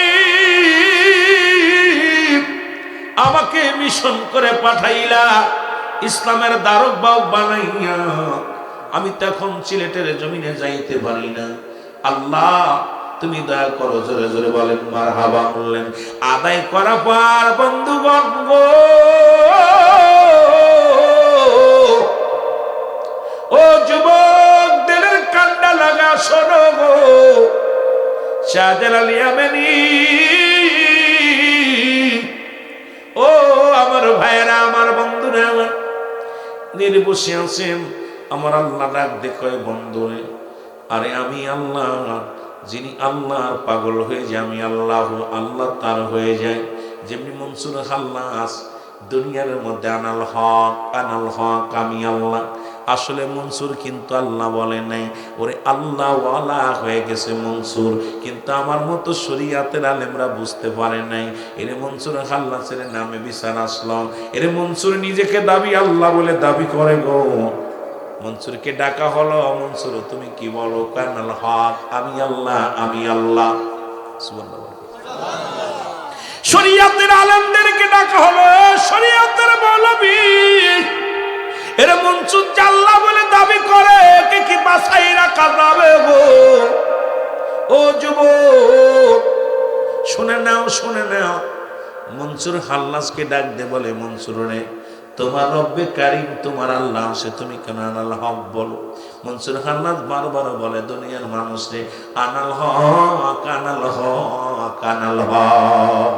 Speaker 1: আমাকে মিশন করে পাঠাইলা, ইসলামের দারক বাহক বানাইয়া, আমি তখন সিলেটের জমিনে যাইতে পারি না। আল্লাহ তুমি দয়া করো। জোরে জোরে বলেন মারহাবা। বললেন আদায় করা পার বন্ধুগণ গো, ও যুবক দিলের কান্ডা লাগা শোনো গো, শাহজালাল ইয়ামানী, ও আমার ভাইয়েরা, আমার বন্ধুরা, আমার নির্বসে আছেন। আমার আল্লাহ ডাক দেখো, বন্ধুরে, আরে আমি আল্লাহ, যিনি আল্লাহর পাগল হয়ে যায়, আমি আল্লাহ, আল্লাহ তার হয়ে যায়। যেমনি মনসুর খাল্লাস দুনিয়ার মধ্যে আনাল হক, আমি আল্লাহ, আসলে মনসুর কিন্তু আল্লাহ বলে নাই, ওরে আল্লাহ ওয়ালা হয়ে গেছে মনসুর, কিন্তু আমার মতো শরীয়তের আলেমরা বুঝতে পারে নাই। এরে মনসুর খাল্লাসের নামে বিচার আসলো। এরে মনসুর নিজেকে দাবি আল্লাহ বলে দাবি করে গো। মনসুরকে ডাকা হলো, মনসুর তুমি কি বলো? কানাল হক, আমি আল্লাহ, আমি আল্লাহ। সুবহানাল্লাহ। শরীয়তের আলেমদেরকে ডাকা হলো, শরীয়তের মৌলবী এর মনসুর আল্লাহ বলে দাবি করে, একে কি বাছাই রাখা যাবে গো? ও যুবক শুনে নাও, শুনে নাও। মনসুর হাল্লাসকে ডাক দে, বলে মনসুর রে, তোমার রব্বে কারিম তোমার আল্লাহ আছে, তুমি কেন আনাল হক বলো? মনসুর হাল্লাস বারবার বলে, দুনিয়ার মানুষ রে, আনাল হক, আনাল হক, আনাল হক।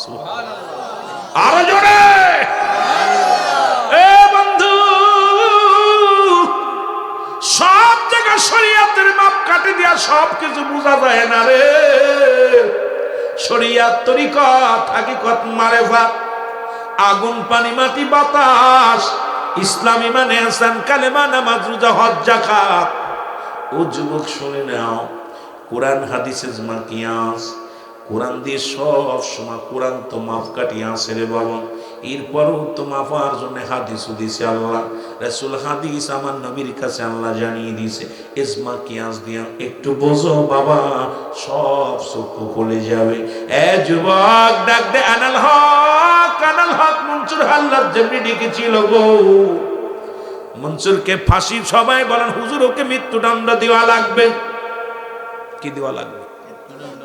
Speaker 1: সুবহানাল্লাহ। আরো জোরে। এ বন্ধু, সব জায়গায় শরীয়তের মাপ কাটে দিয়া সব কিছু বোঝা যায় না রে। শরীয়ত, তরিকত, হাকিকত, মারেফাত, আগুন, পানি, মাটি, বাতাস, ইসলাম, ঈমান, ইহসান, কালেমা, নামাজ, রোজা, হজ, যাকাত। ও যুবক শুনে নাও, কোরআন হাদিস ইজমা কিয়াস, কোরআন দিয়ে সব সময় কোরআন তো মাপ কাটিয়ে আসে রে বাবা। এরপরও তো মাপার জন্য হাদিসও দিছে আল্লাহ, রাসূল হাদিস আমার নবীর কাছে আল্লাহ জানিয়ে দিছে। ইজমা কিয়াস দিয়া একটু বোঝো বাবা, সব চক্ষু খুলে যাবে। এ যুবক ডাক দে, আনাল হক, আনাল হক। মনসুর হাল্লাস যেমনি ডেকেছিল গো, মনসুরকে ফাঁসি, সবাই বলেন হুজুর ওকে মৃত্যুদণ্ড দেওয়া লাগবে। কি দেওয়া লাগবে?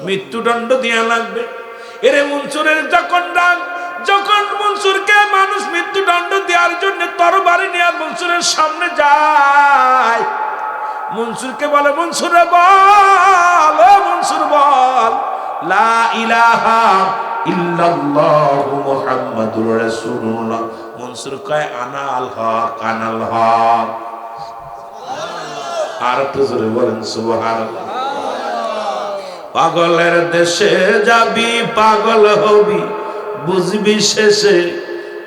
Speaker 1: মৃত্যুদণ্ড দেওয়া লাগবে। এরে মনসুরের যখন ডাক, যখন মনসুরকে মানুষ মৃত্যুদণ্ড দেওয়ার জন্য তরবারি নিয়ে মনসুরের সামনে যায়, মনসুরকে বলে, মনসুরে বল, ও মনসুর বল, লা ইলাহা ইল্লাল্লাহু মুহাম্মাদুর রাসূলুল্লাহ। মনসুর কয়, আনাল হক, আনাল হক। আর একটু জোরে বলেন সুবহানাল্লাহ। পাগলের দেশে যাবি, পাগল হবি, বুঝবি শেষে,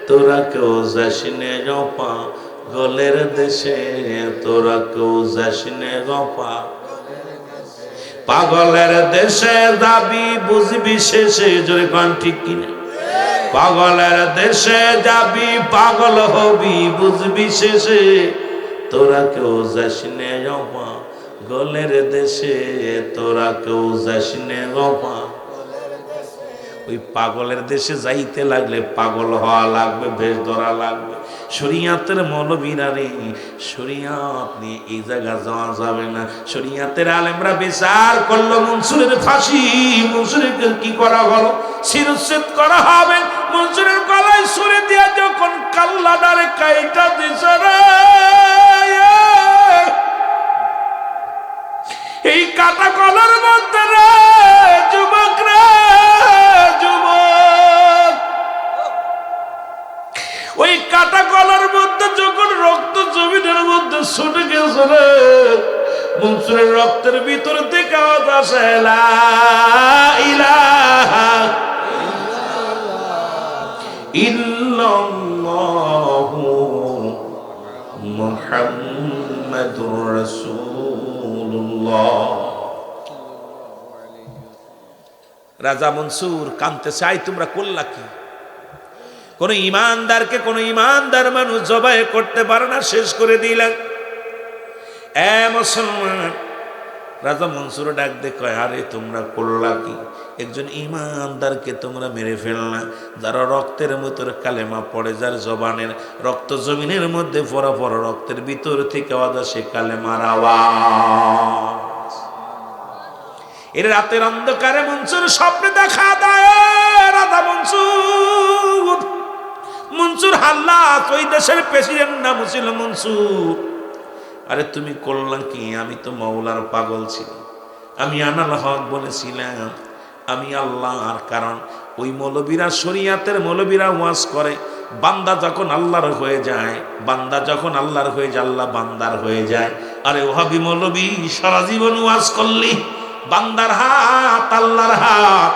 Speaker 1: তোরা কেউ যাসিনে গপা গলের দেশে, তোরা কেউ যাসিনে গপা। পাগলের দেশে যাবি, বুঝবি শেষে, জোরে কোন ঠিক কিনা? পাগলের দেশে যাবি, পাগল হবি, বুঝবি শেষে, তোরা কেউ যাসিনে গপা গলের দেশে, তোরা কেউ যাসিনে গপা। ওই পাগলের দেশে যাইতে লাগলে পাগল হওয়া লাগবে, বেশ ধরা লাগবে। শরীয়তের মৌলবীরা রে, শরীয়ত নিয়ে এই জায়গা যাওয়া যাবে না। শরীয়তের আলেমরা বিচার করলো, মনসুরের ফাঁসি, মনসুরের কি করা হলো? শিরচ্ছেদ করা হবে। মনসুরের গলায় ছুরি দিয়া যখন কাল্লাদারে কাইটা দিছে রে, এই কাটা কলার মধ্যে রে যুবক রে, যুবক, ওই কাটা কলার মধ্যে যখন রক্ত জমিনের মধ্যে ছুটে গেছে রে, মনসুরের রক্তের ভিতর থেকে আওয়াজ আসে, লা ইলাহা ইল্লাল্লাহু মুহাম্মাদুর রাসূলুল্লাহ। রাজা মনসুর কানতে চাই, তোমরা করলা কি? কোন ইমানদারকে কোন ইমানদার মানুষ জবাই করতে পারে না, শেষ করে দিলেন। এ মুসলমান, রাজা মনসুর ডাক দে কয়, আরে তোমরা করলা কি? একজন ইমানদারকে তোমরা মেরে ফেললা, যারা রক্তের ভিতরে কালেমা পড়ে, যার জবানের রক্ত জমিনের মধ্যে পড়া পড়া, রক্তের ভিতর থেকে আওয়াজ আসে কালেমার আওয়াজ। এর রাতের অন্ধকারে মনসুর স্বপ্নে দেখা দেয়, রাজা মনসুর, মনসুর হাল্লাস, ওই দেশের প্রেসিডেন্ট নাম ছিল মনসুর। আরে তুমি করলাম কি? আমি তো মওলার পাগল ছিলাম, আমি আনাল হক বলেছিলাম, আমি আল্লাহর। কারণ ওই মৌলবীরা, শরীয়তের মৌলবীরা ওয়াজ করে, বান্দা যখন আল্লাহর হয়ে যায়, বান্দা যখন আল্লাহর হয়ে যায়, আল্লাহ বান্দার হয়ে যায়। আরে ওহাবি মৌলবী সারা জীবন ওয়াজ করলি, বান্দার হাত আল্লাহর হাত,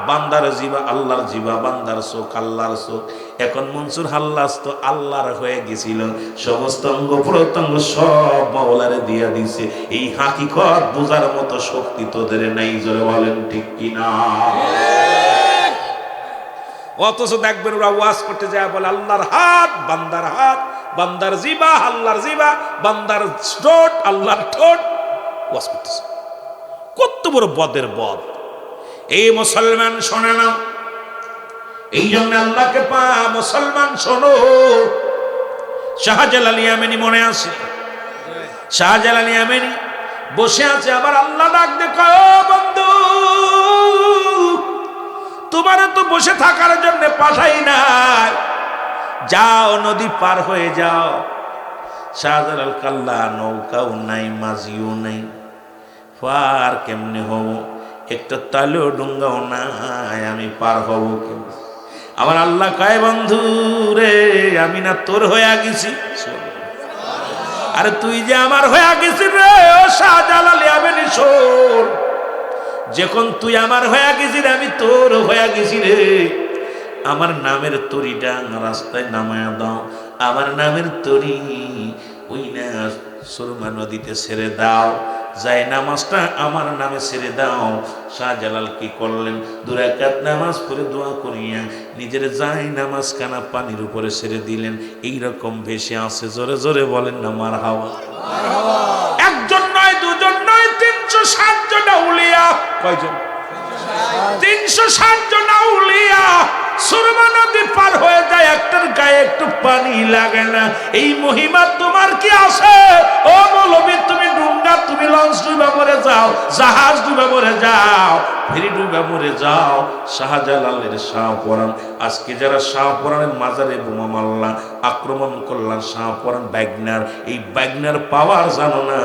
Speaker 1: বান্দার জিবা আল্লাহর জিবা, বান্দার চোখ আল্লাহর চোখ। এখন মনসুর হাল্লাস তো আল্লাহর হয়ে গেছিল, সমস্ত অঙ্গ প্রত্যঙ্গ সব মাওলারে দিয়া দিছে। এই হাকিকত বোঝার মতো শক্তি তোদের নাই, জোরে বলেন ঠিক কিনা? অথচ দেখবেন ওরা ওয়াজ করতে যায় বলে আল্লাহর হাত, বান্দার হাত, বান্দার জিবা আল্লাহর জিবা, বান্দার ঠোঁট আল্লাহর ঠোঁট। ওয়াজ করতেছে, কত বড় বদের বদ! এই মুসলমান শোনে না, এই জন্য আল্লাহকে পা মুসলমান শোনো। শাহজালাল ইয়ামানি মনে আছে? শাহজালাল ইয়ামানি বসে আছে, আবার আল্লাহ ডাক দেখো, বন্ধু তোমার তো বসে থাকার জন্য পাঠাই নাই, যাও নদী পার হয়ে যাও। শাহজালাল কাল্লা, নৌকাও নাই, মাঝিও নাই, পার কেমনে হব? একটা তালেও ডুঙ্গাও নাই, আমি পার হব কেমন? আমার আল্লাহ কয়, বন্ধু রে আমি না তোর হয়ে গেছি? আরে তুই যে আমার হয়ে গেছিস রে ও শাহজালাল ইয়ামানি, শোন, যখন তুই আমার হয়ে গেছিস আমি তোর হয়ে গেছি রে। আমার নামের তরিটা রাস্তায় নামায়া দাও, আমার নামের তরি ওই না সুরমা নদীতে ছেড়ে দাও, যাই নামাজটা আমার নামে ছেড়ে দাও। শাহজালাল কি করলেন? 2 রাকাত নামাজ পড়ে দোয়া করিয়া নিজের যাই নামাজ খানা পানির উপরে ছেড়ে দিলেন। এইরকম ভেসে আছে, জোরে জোরে বলেন না মারহাবা। একজন নয়, দুজন নয়, 360 জন আউলিয়া। কয়জন? 360 জন আউলিয়া সুরমা নদী পার হয়ে যায়, একটার গায়ে একটু পানি লাগে না। এই মহিমা তোমার কি আছে? ও মৌলবী, তুমি ডুঙ্গা, তুমি লঞ্চ ডুবে মরে যাও, জাহাজ ডুবে মরে যাও, ফেরি ডুবে মরে যাও। শাহজালালের শাহপরাণ, আজকে যারা শাহপরাণের মাজারে বোমা মারলা, আক্রমণ করলাম, শাহপরাণ ব্যাগনার, এই ব্যাগনার পাওয়ার জানো না?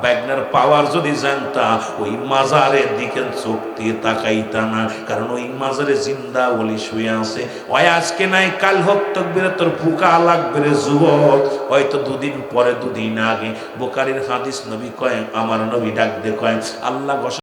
Speaker 1: ব্যাগনার পাওয়ার যদি জানতা, ওই মাজারের দিকে চোখ দিয়ে তাকাইতা না, কারণ ওই মাজারে জিন্দা বলি শুয়ে আছে। ওই আজকে নাই কাল হোক তকবীরে তোর ফুকা লাগবে রে যুবক, হয়তো 2 দিন পরে, 2 দিন আগে। বুখারীর হাদিস, নবী কয়, আমার নবী ডাক দে কয়, আল্লাহ